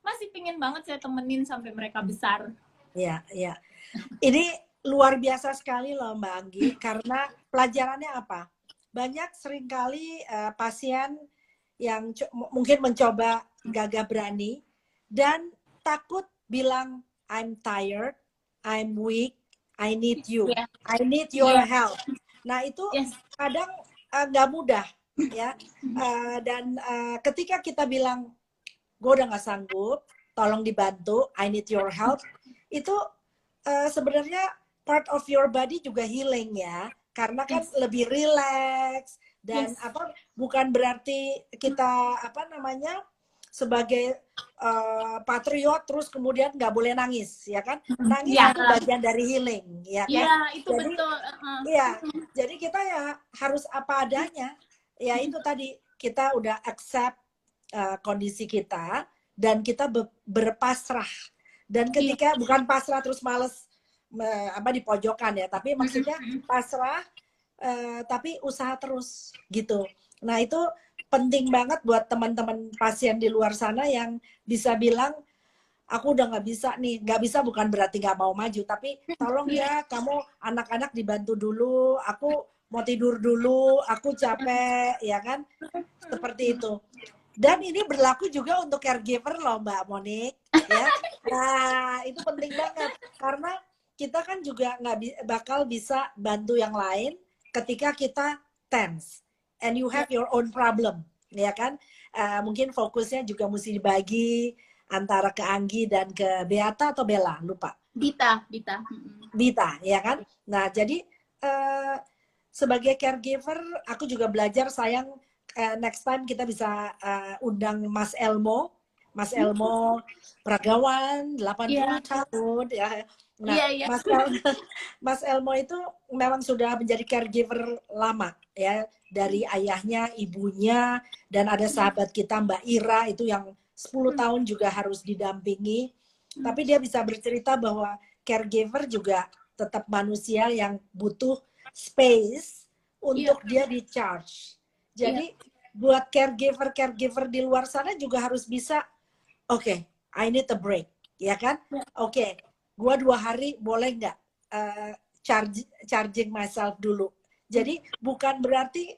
masih pingin banget saya temenin sampai mereka besar. Iya, iya. Ini luar biasa sekali loh Mbak Anggi, karena pelajarannya apa? Banyak seringkali pasien yang mungkin mencoba gagah berani dan takut bilang I'm tired, I'm weak, I need you, I need your help. Nah itu kadang nggak mudah ya. Dan ketika kita bilang gue udah nggak sanggup, tolong dibantu, I need your help, itu sebenarnya part of your body juga healing ya, karena kan lebih relax. Dan bukan berarti kita sebagai patriot terus kemudian nggak boleh nangis, ya kan? Nangis itu bagian dari healing, ya kan? Iya, itu jadi, betul. Iya, jadi kita ya harus apa adanya. Ya itu tadi, kita udah accept kondisi kita dan kita berpasrah. Dan ketika bukan pasrah terus males di pojokan ya, tapi maksudnya pasrah tapi usaha terus gitu. Nah itu penting banget buat teman-teman pasien di luar sana yang bisa bilang aku udah nggak bisa nih. Nggak bisa bukan berarti nggak mau maju, tapi tolong ya kamu anak-anak dibantu dulu, aku mau tidur dulu, aku capek, ya kan, seperti itu. Dan ini berlaku juga untuk caregiver loh Mbak Monique ya. Nah itu penting banget karena kita kan juga nggak bakal bisa bantu yang lain ketika kita tense and you have your own problem, ya kan? Mungkin fokusnya juga mesti dibagi antara ke Anggi dan ke Beata atau Bella, lupa. Dita, ya kan? Nah jadi sebagai caregiver aku juga belajar, sayang next time kita bisa undang Mas Elmo Pragawan 80 tahun ya. Nah, Iya, iya. Mas Elmo itu memang sudah menjadi caregiver lama ya, dari ayahnya, ibunya, dan ada sahabat kita Mbak Ira itu yang 10 tahun juga harus didampingi. Tapi dia bisa bercerita bahwa caregiver juga tetap manusia yang butuh space untuk dia di charge. Jadi buat caregiver di luar sana juga harus bisa, oke, I need a break, ya kan? Oke, gua 2 hari boleh nggak charging myself dulu. Jadi bukan berarti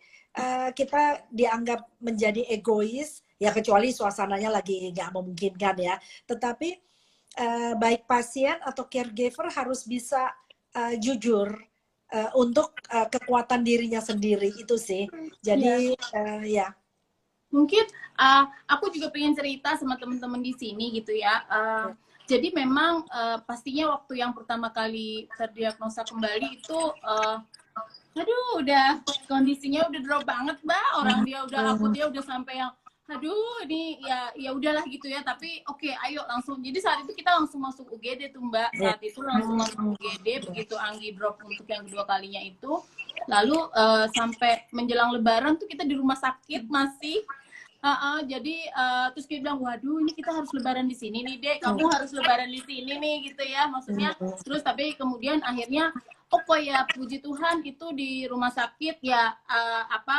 kita dianggap menjadi egois, ya kecuali suasananya lagi nggak memungkinkan ya. Tetapi baik pasien atau caregiver harus bisa jujur untuk kekuatan dirinya sendiri itu sih. Jadi ya. Mungkin aku juga pengen cerita sama teman-teman di sini gitu ya. Jadi memang pastinya waktu yang pertama kali terdiagnosa kembali itu, aduh udah kondisinya udah drop banget Mbak. Orang dia udah akut, dia udah sampai yang aduh ini ya udahlah gitu ya, tapi oke, ayo langsung. Jadi saat itu kita langsung masuk UGD tuh Mbak. Saat itu langsung masuk UGD begitu Anggi drop untuk yang kedua kalinya itu. Lalu sampai menjelang lebaran tuh kita di rumah sakit masih. Jadi terus dia bilang, waduh ini kita harus lebaran di sini nih Dek, kamu harus lebaran di sini nih gitu ya, maksudnya. Terus tapi kemudian akhirnya ya puji Tuhan itu di rumah sakit ya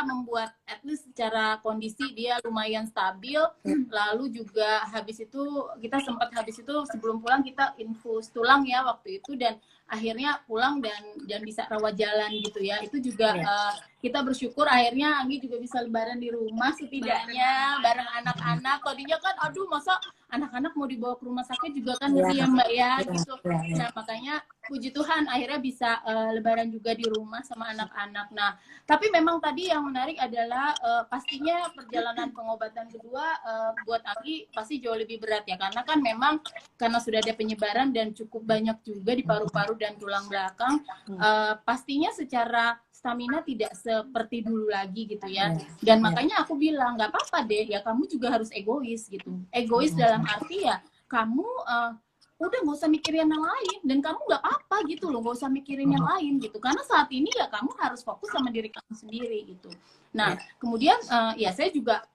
membuat at least secara kondisi dia lumayan stabil. Lalu juga habis itu kita sempat sebelum pulang kita infus tulang ya waktu itu, dan akhirnya pulang dan bisa rawat jalan gitu ya. Itu juga kita bersyukur akhirnya Anggi juga bisa lebaran di rumah setidaknya bareng anak-anak. Tadinya kan aduh masa anak-anak mau dibawa ke rumah sakit juga kan ngeri ya Mbak ya gitu. Nah makanya puji Tuhan akhirnya bisa lebaran juga di rumah sama anak-anak. Nah tapi memang tadi yang menarik adalah pastinya perjalanan pengobatan kedua buat Anggi pasti jauh lebih berat ya, karena kan memang karena sudah ada penyebaran dan cukup banyak juga di paru-paru dan tulang belakang. Pastinya secara stamina tidak seperti dulu lagi gitu ya. Dan makanya aku bilang nggak apa-apa deh ya, kamu juga harus egois gitu. Egois dalam arti ya kamu udah nggak usah mikirin yang lain, dan kamu nggak apa-apa gitu loh, nggak usah mikirin yang lain gitu, karena saat ini ya kamu harus fokus sama diri kamu sendiri gitu. Nah kemudian ya saya juga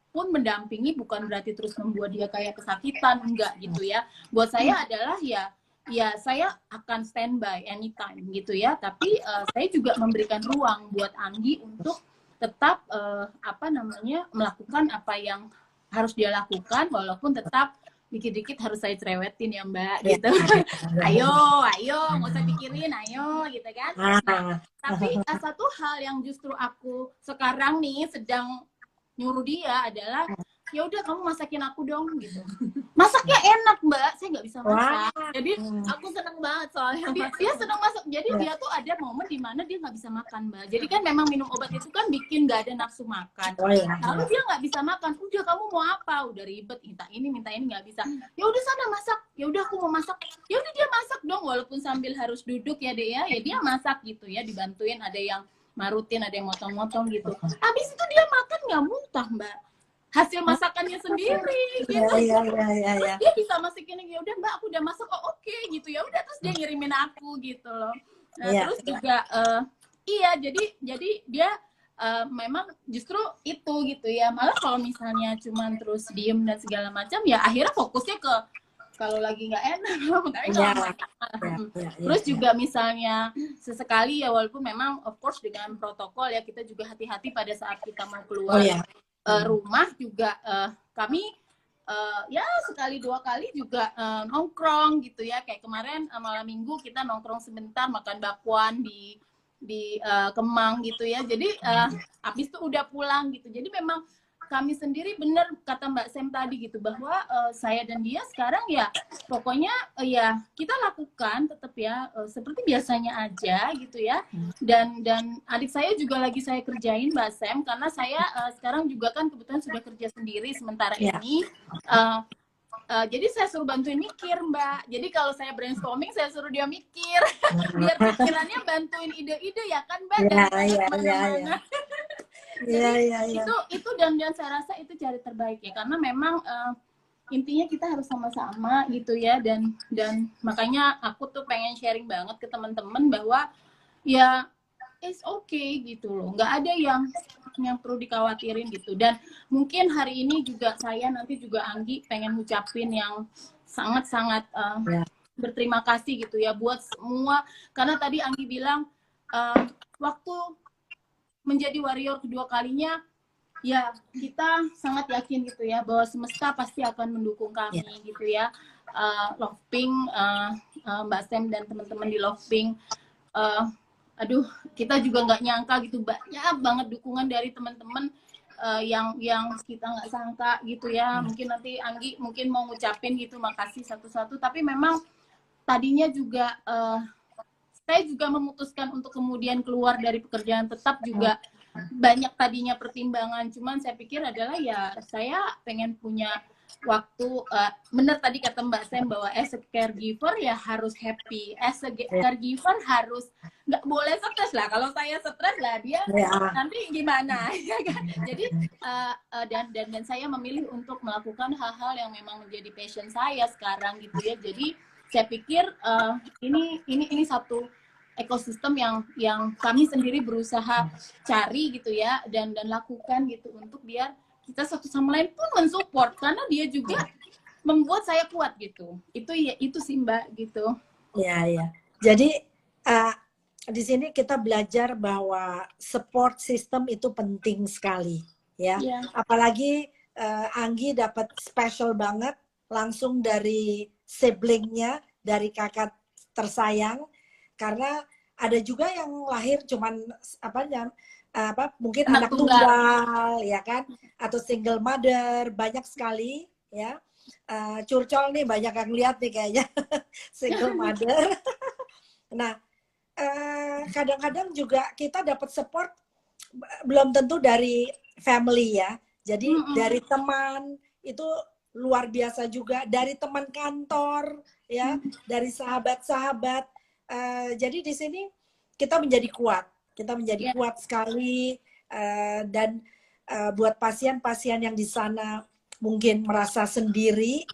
pun mendampingi, bukan berarti terus membuat dia kayak kesakitan, enggak gitu ya. Buat saya adalah ya saya akan standby anytime gitu ya, tapi saya juga memberikan ruang buat Anggi untuk tetap melakukan apa yang harus dia lakukan, walaupun tetap dikit-dikit harus saya cerewetin ya Mbak gitu. ayo nggak usah pikirin, ayo gitu kan. Nah, tapi satu hal yang justru aku sekarang nih sedang nyuruh dia adalah ya udah kamu masakin aku dong gitu. Masaknya enak Mbak, saya nggak bisa masak. Jadi aku seneng banget soalnya dia seneng masak. Jadi dia tuh ada momen di mana dia nggak bisa makan Mbak. Jadi kan memang minum obat itu kan bikin nggak ada nafsu makan. Lalu dia nggak bisa makan. Udah kamu mau apa? Udah ribet minta ini nggak bisa. Ya udah sana masak. Ya udah aku mau masak. Ya udah dia masak dong, walaupun sambil harus duduk ya deh ya. Ya dia masak gitu ya, dibantuin, ada yang marutin, ada yang motong-motong gitu. Habis itu dia makan nggak muntah Mbak. Hasil masakannya sendiri gitu. Terus dia bisa masakin, ya udah Mbak aku udah masak, oke gitu ya udah, terus dia ngirimin aku gitu loh. Nah terus juga jadi dia memang justru itu gitu ya. Malah kalau misalnya cuman terus diem dan segala macam ya akhirnya fokusnya ke kalau lagi nggak enak. Terus juga misalnya sesekali ya, walaupun memang of course dengan protokol ya, kita juga hati-hati pada saat kita mau keluar rumah juga. Kami ya sekali dua kali juga nongkrong gitu ya, kayak kemarin malam minggu kita nongkrong sebentar makan bakwan di Kemang gitu ya. Jadi habis itu udah pulang gitu. Jadi memang kami sendiri, benar kata Mbak Sam tadi gitu, bahwa saya dan dia sekarang ya pokoknya ya kita lakukan tetap ya seperti biasanya aja gitu ya. Dan adik saya juga lagi saya kerjain Mbak Sam, karena saya sekarang juga kan kebetulan sudah kerja sendiri sementara ini. Jadi saya suruh bantuin mikir Mbak. Jadi kalau saya brainstorming saya suruh dia mikir biar pikirannya bantuin ide-ide ya kan Mbak. Jadi itu dan saya rasa itu cari terbaik ya, karena memang intinya kita harus sama-sama gitu ya, dan makanya aku tuh pengen sharing banget ke teman-teman bahwa ya it's okay gitu loh, nggak ada yang perlu dikhawatirin gitu. Dan mungkin hari ini juga saya nanti juga Anggi pengen ngucapin yang sangat-sangat Ya. berterima kasih gitu ya buat semua, karena tadi Anggi bilang waktu menjadi warrior kedua kalinya ya kita sangat yakin gitu ya bahwa semesta pasti akan mendukung kami gitu ya. Love Pink, Mbak Sam dan teman-teman di Love Pink, aduh kita juga nggak nyangka gitu, banyak banget dukungan dari teman-teman yang kita nggak sangka gitu ya. Mungkin nanti Anggi mungkin mau ngucapin gitu makasih satu-satu, tapi memang tadinya juga saya juga memutuskan untuk kemudian keluar dari pekerjaan tetap juga banyak tadinya pertimbangan, cuman saya pikir adalah ya saya pengen punya waktu, bener tadi kata Mbak Sam bahwa as a caregiver ya harus happy, as a caregiver harus nggak boleh stres lah, kalau saya stres lah dia nanti gimana ya kan. Jadi dan saya memilih untuk melakukan hal-hal yang memang menjadi passion saya sekarang gitu ya. Jadi saya pikir ini satu ekosistem yang kami sendiri berusaha cari gitu ya, dan lakukan gitu untuk biar kita satu sama lain pun mensupport, karena dia juga membuat saya kuat gitu. Itu sih Mbak gitu. Ya. Jadi di sini kita belajar bahwa support system itu penting sekali ya. Apalagi Anggi dapat special banget langsung dari siblingnya, dari kakak tersayang, karena ada juga yang lahir cuman mungkin anak tunggal ya kan, atau single mother, banyak sekali ya. Curcol nih banyak yang lihat nih kayaknya single mother. Nah, kadang-kadang juga kita dapat support belum tentu dari family ya. Jadi dari teman itu luar biasa juga, dari teman kantor ya, dari sahabat-sahabat. Jadi di sini kita menjadi kuat, kuat sekali, dan buat pasien-pasien yang di sana mungkin merasa sendiri,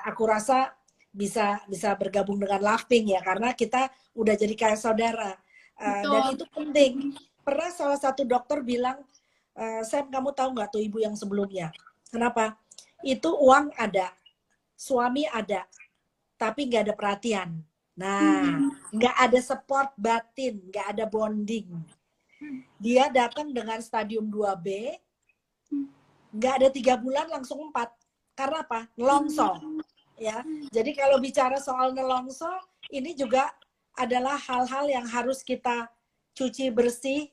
aku rasa bisa bergabung dengan Love Pink ya, karena kita udah jadi kayak saudara, dan itu penting. Pernah salah satu dokter bilang, Sam, kamu tahu nggak tuh ibu yang sebelumnya? Kenapa? Itu uang ada, suami ada, tapi nggak ada perhatian. Nah, nggak ada support batin, nggak ada bonding. Dia datang dengan stadium 2B, nggak ada 3 bulan langsung 4. Karena apa? Nelongso. Ya, jadi kalau bicara soal nelongso, ini juga adalah hal-hal yang harus kita cuci bersih,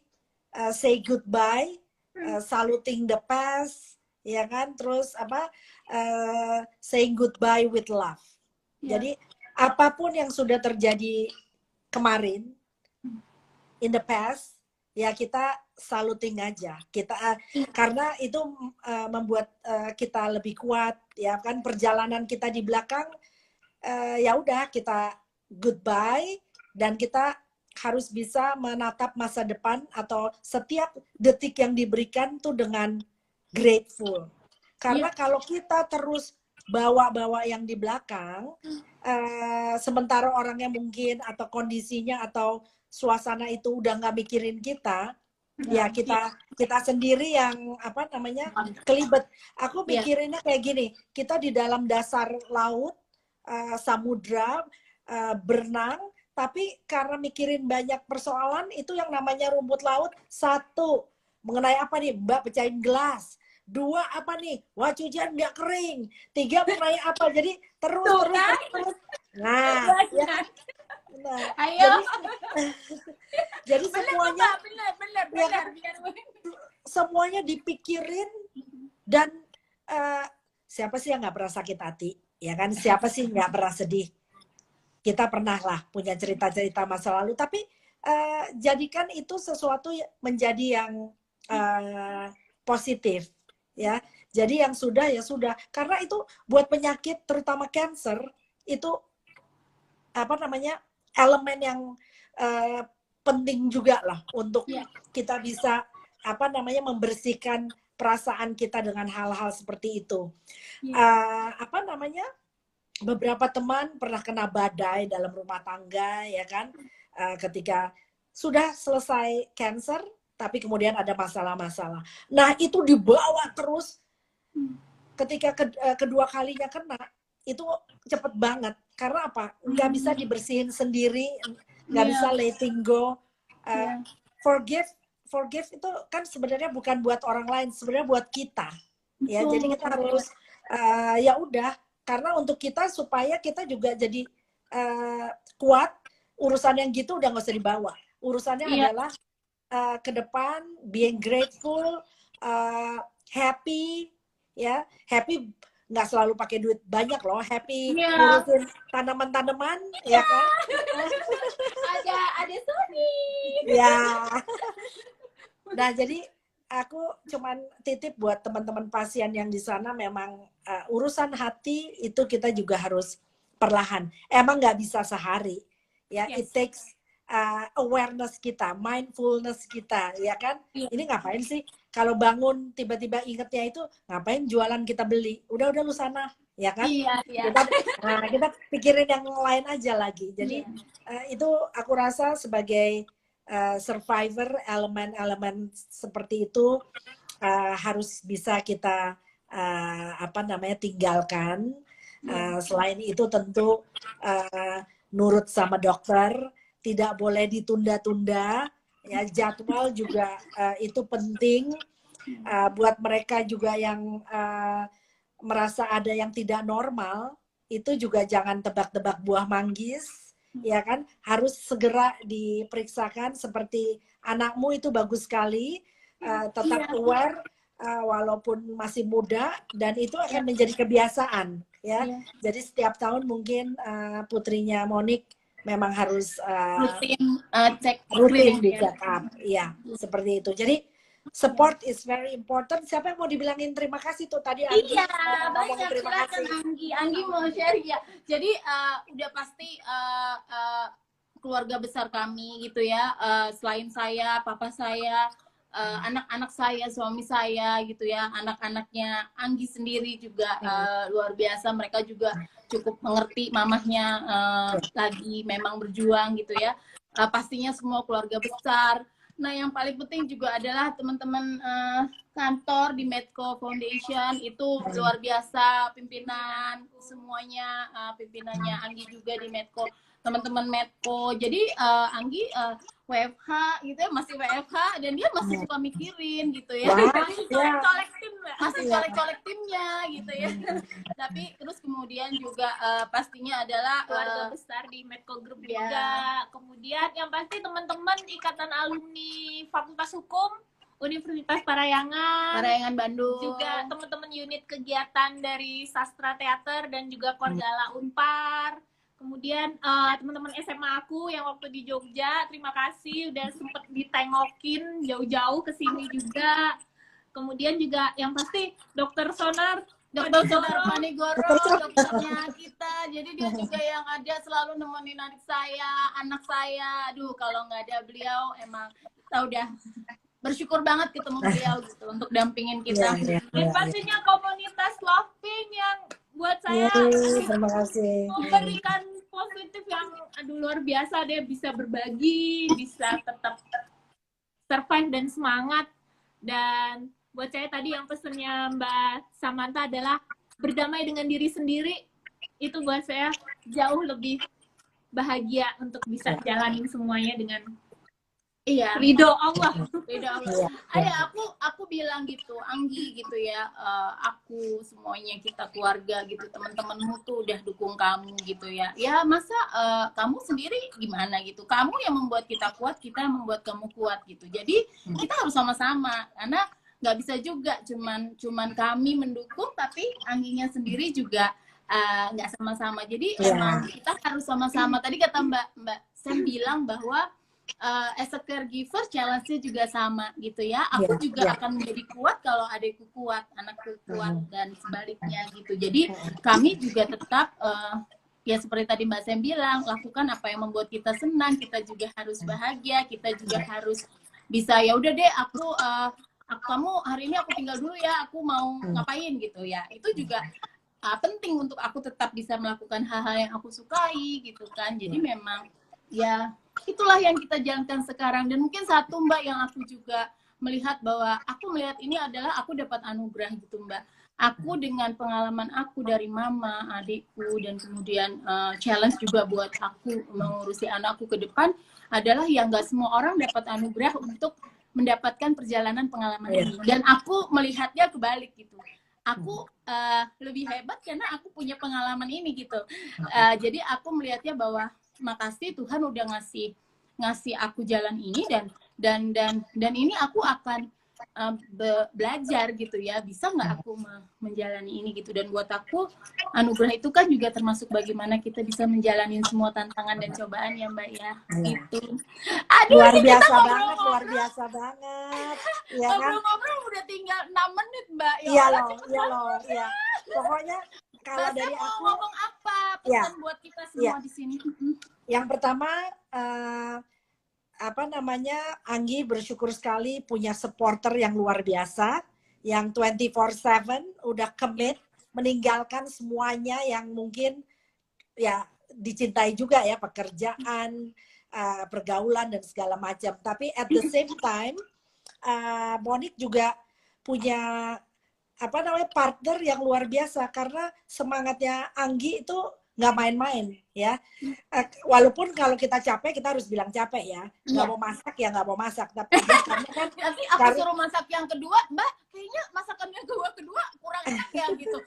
say goodbye, saluting the past, ya kan? Terus saying goodbye with love. Jadi apapun yang sudah terjadi kemarin, in the past, ya kita saluting aja. Karena itu membuat kita lebih kuat, ya kan? Perjalanan kita di belakang, ya udah kita goodbye, dan kita harus bisa menatap masa depan atau setiap detik yang diberikan tuh dengan grateful. Karena kalau kita terus bawa yang di belakang, sementara orangnya mungkin atau kondisinya atau suasana itu udah nggak mikirin kita, ya kita sendiri yang kelibet. Aku mikirinnya kayak gini, kita di dalam dasar laut, samudra, berenang, tapi karena mikirin banyak persoalan, itu yang namanya rumput laut. 1, mengenai apa nih, Mbak, pecahin gelas. 2, apa nih, wah cucian nggak kering. 3, mengenai apa, jadi terus. Nah, ya kan? Ayo. Jadi semuanya benar. semuanya dipikirin, dan siapa sih yang nggak pernah sakit hati, ya kan? Siapa sih nggak pernah sedih? Kita pernah lah punya cerita-cerita masa lalu, tapi jadikan itu sesuatu menjadi yang positif, ya. Jadi yang sudah ya sudah, karena itu buat penyakit terutama cancer itu elemen yang penting juga lah untuk kita bisa membersihkan perasaan kita dengan hal-hal seperti itu. Iya. Apa namanya? Beberapa teman pernah kena badai dalam rumah tangga, ya kan? Ketika sudah selesai cancer, tapi kemudian ada masalah-masalah. Nah, itu dibawa terus. Ketika kedua kalinya kena, itu cepet banget. Karena apa? Nggak bisa dibersihin sendiri, nggak bisa letting go. Forgive itu kan sebenarnya bukan buat orang lain, sebenarnya buat kita. Ya, jadi kita harus ya udah, karena untuk kita supaya kita juga jadi kuat. Urusan yang gitu udah nggak usah dibawa. Urusannya adalah ke depan, being grateful, happy, ya happy nggak selalu pakai duit banyak loh, happy ngurusin tanaman-tanaman, ya kan? ada Sony. Ya. Nah, jadi aku cuman titip buat teman-teman pasien yang di sana, memang urusan hati itu kita juga harus perlahan. Emang nggak bisa sehari, ya. It takes awareness kita, mindfulness kita, ya kan? Ini ngapain sih? Kalau bangun tiba-tiba ingetnya itu, ngapain jualan kita beli? Udah lu sana, ya kan? Kita pikirin yang lain aja lagi. Jadi itu aku rasa sebagai survivor, elemen-elemen seperti itu harus bisa kita tinggalkan. Selain itu tentu nurut sama dokter, tidak boleh ditunda-tunda, ya. Jadwal juga itu penting buat mereka juga yang merasa ada yang tidak normal. Itu juga jangan tebak-tebak buah manggis, ya kan? Harus segera diperiksakan. Seperti anakmu itu bagus sekali, tetap aware walaupun masih muda, dan itu akan menjadi kebiasaan, ya. Jadi setiap tahun mungkin putrinya Monique memang harus rutin di check up, ya, seperti itu. Jadi support is very important. Siapa yang mau dibilangin terima kasih tuh tadi? Anggi, banyak. Terima kasih. Anggi mau share ya. Jadi udah pasti keluarga besar kami gitu ya. Selain saya, papa saya, anak-anak saya, suami saya gitu ya, anak-anaknya Anggi sendiri juga luar biasa. Mereka juga cukup mengerti mamahnya lagi memang berjuang gitu ya. Pastinya semua keluarga besar. Nah, yang paling penting juga adalah teman-teman kantor di Medco Foundation, itu luar biasa, pimpinan semuanya, pimpinannya Anggi juga di Medco, teman-teman Medco. Jadi Anggi WFH gitu ya, masih WFH, dan dia masih suka mikirin gitu ya. Masih colek-colek timnya gitu ya. Tapi terus kemudian juga pastinya adalah keluarga besar di Medco Group juga. Kemudian yang pasti teman-teman Ikatan Alumni Fakultas Hukum Universitas Parayangan Bandung, juga teman-teman unit kegiatan dari Sastra Teater dan juga Korgala Unpar. Kemudian teman-teman SMA aku yang waktu di Jogja, terima kasih udah sempet ditengokin jauh-jauh ke sini juga. Kemudian juga yang pasti Dokter Sonar, Dokter Manigoro, dokternya kita. Jadi dia juga yang ada selalu nemenin adik saya, anak saya. Aduh, kalau nggak ada beliau emang kita udah bersyukur banget ketemu beliau gitu untuk dampingin kita. Dan pastinya komunitas Loving yang buat saya terima kasih, memberikan positif yang luar biasa. Dia bisa berbagi, bisa tetap survive dan semangat. Dan buat saya tadi yang pesennya Mbak Samantha adalah berdamai dengan diri sendiri. Itu buat saya jauh lebih bahagia untuk bisa jalanin semuanya dengan ridho Allah. Aku bilang gitu, Anggi gitu ya, aku semuanya, kita keluarga gitu, teman-temanmu tuh udah dukung kamu gitu ya. Ya masa kamu sendiri gimana gitu? Kamu yang membuat kita kuat, kita yang membuat kamu kuat gitu. Jadi kita harus sama-sama, karena nggak bisa juga cuman kami mendukung, tapi Angginya sendiri juga nggak sama-sama. Jadi emang kita harus sama-sama. Tadi kata Mbak Sam bilang bahwa as a caregiver challenge-nya juga sama gitu ya. Aku juga akan menjadi kuat kalau adikku kuat, anakku kuat, dan sebaliknya gitu. Jadi kami juga tetap ya seperti tadi Mbak Sam bilang, lakukan apa yang membuat kita senang. Kita juga harus bahagia, kita juga harus bisa, ya udah deh kamu hari ini aku tinggal dulu ya, aku mau ngapain gitu ya. Itu juga penting untuk aku tetap bisa melakukan hal-hal yang aku sukai gitu kan. Jadi memang ya itulah yang kita jalankan sekarang. Dan mungkin satu Mbak yang aku juga melihat bahwa aku melihat ini adalah aku dapat anugerah gitu Mbak. Aku dengan pengalaman aku dari mama, adikku, dan kemudian challenge juga buat aku mengurusi anakku ke depan adalah yang nggak semua orang dapat anugerah untuk mendapatkan perjalanan pengalaman ini. Dan aku melihatnya kebalik gitu. Aku lebih hebat karena aku punya pengalaman ini gitu. Jadi aku melihatnya bahwa makasih Tuhan udah ngasih aku jalan ini dan ini aku akan belajar gitu ya, bisa nggak aku menjalani ini gitu. Dan buat aku anugerah itu kan juga termasuk bagaimana kita bisa menjalani semua tantangan dan cobaan ya Mbak ya, gitu. Aduh, luar ini biasa kita banget, luar biasa banget, ya kan? ngobrol-ngobrol udah tinggal 6 menit Mbak. Iya loh, iya. Pokoknya kalau Mbak, dari saya mau aku, ngomong apa pesan buat kita semua di sini? Yang pertama, Anggi bersyukur sekali punya supporter yang luar biasa, yang 24/7 udah commit meninggalkan semuanya yang mungkin ya dicintai juga ya, pekerjaan, pergaulan dan segala macam. Tapi at the same time, Monique juga punya partner yang luar biasa, karena semangatnya Anggi itu nggak main-main ya. Walaupun kalau kita capek kita harus bilang capek ya, nggak mau masak ya nggak mau masak, tapi karena kan nanti aku suruh masak yang kedua Mbak, kayaknya masakan yang kedua kurang enak ya gitu.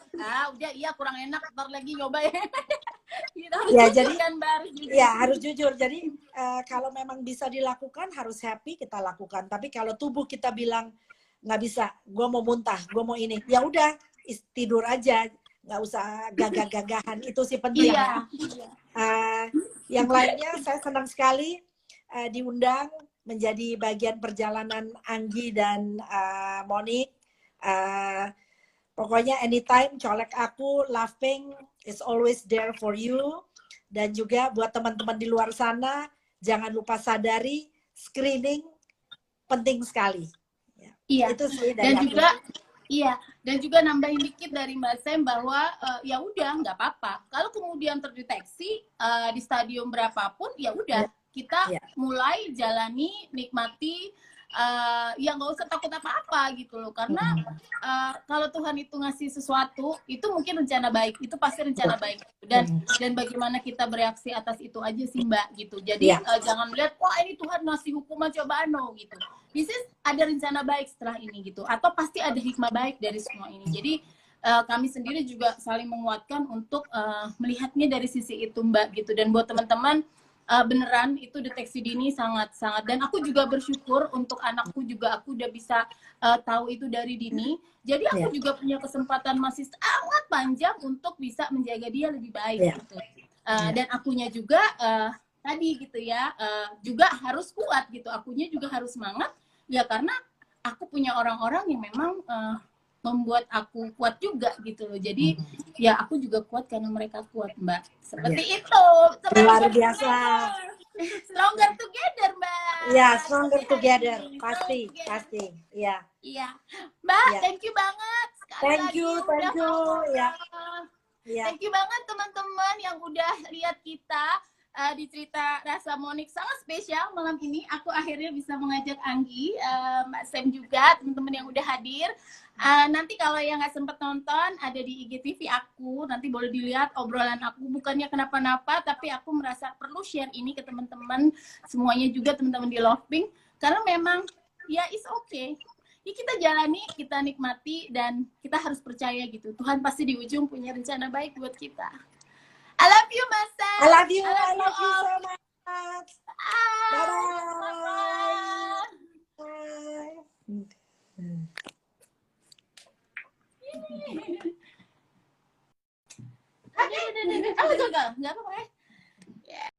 Udah iya kurang enak, ntar lagi nyoba ya. Gitu, harus ya jujur, jadi kan, Mbak, harus jujur. Jadi kalau memang bisa dilakukan harus happy kita lakukan, tapi kalau tubuh kita bilang nggak bisa, gue mau muntah, gue mau ini, ya udah tidur aja, nggak usah gagah-gagahan, itu sih penting ya. Yang lainnya saya senang sekali diundang menjadi bagian perjalanan Anggi dan Monique. Pokoknya anytime colek aku, Laughing is always there for you. Dan juga buat teman-teman di luar sana, jangan lupa sadari screening penting sekali. Iya. Itu sih dari aku. Dan juga nambahin dikit dari Mbak Sam bahwa ya udah nggak apa-apa. Kalau kemudian terdeteksi di stadium berapapun, ya udah kita mulai jalani, nikmati, ya nggak usah takut apa-apa gitu loh. Karena kalau Tuhan itu ngasih sesuatu, itu mungkin rencana baik, itu pasti rencana baik. Dan bagaimana kita bereaksi atas itu aja sih Mbak gitu. Jadi jangan melihat wah ini Tuhan ngasih hukuman cobaan gitu. Ada rencana baik setelah ini gitu, atau pasti ada hikmah baik dari semua ini. Jadi kami sendiri juga saling menguatkan untuk melihatnya dari sisi itu Mbak gitu. Dan buat teman-teman, beneran itu deteksi dini sangat-sangat, dan aku juga bersyukur untuk anakku juga aku udah bisa tahu itu dari dini. Jadi aku juga punya kesempatan masih sangat panjang untuk bisa menjaga dia lebih baik gitu. Dan akunya juga tadi gitu ya, juga harus kuat gitu, akunya juga harus semangat ya, karena aku punya orang-orang yang memang membuat aku kuat juga gitu loh. Jadi ya aku juga kuat karena mereka kuat Mbak, seperti itu. Luar biasa. Stronger together Mbak. Ya, stronger together, pasti. Iya Mbak, thank you banget sekali thank you ya. Thank you banget teman-teman yang udah lihat kita di cerita Rasa Monique. Sangat spesial malam ini aku akhirnya bisa mengajak Anggi, Mbak Sam juga, teman-teman yang udah hadir. Nanti kalau yang nggak sempet nonton, ada di IGTV aku, nanti boleh dilihat obrolan aku. Bukannya kenapa-napa, tapi aku merasa perlu share ini ke teman-teman semuanya juga, teman-teman di Loving, karena memang ya it's okay. Ya kita jalani, kita nikmati, dan kita harus percaya gitu. Tuhan pasti di ujung punya rencana baik buat kita. I love you, Masa. I love you so much. Bye. Enggak apa-apa.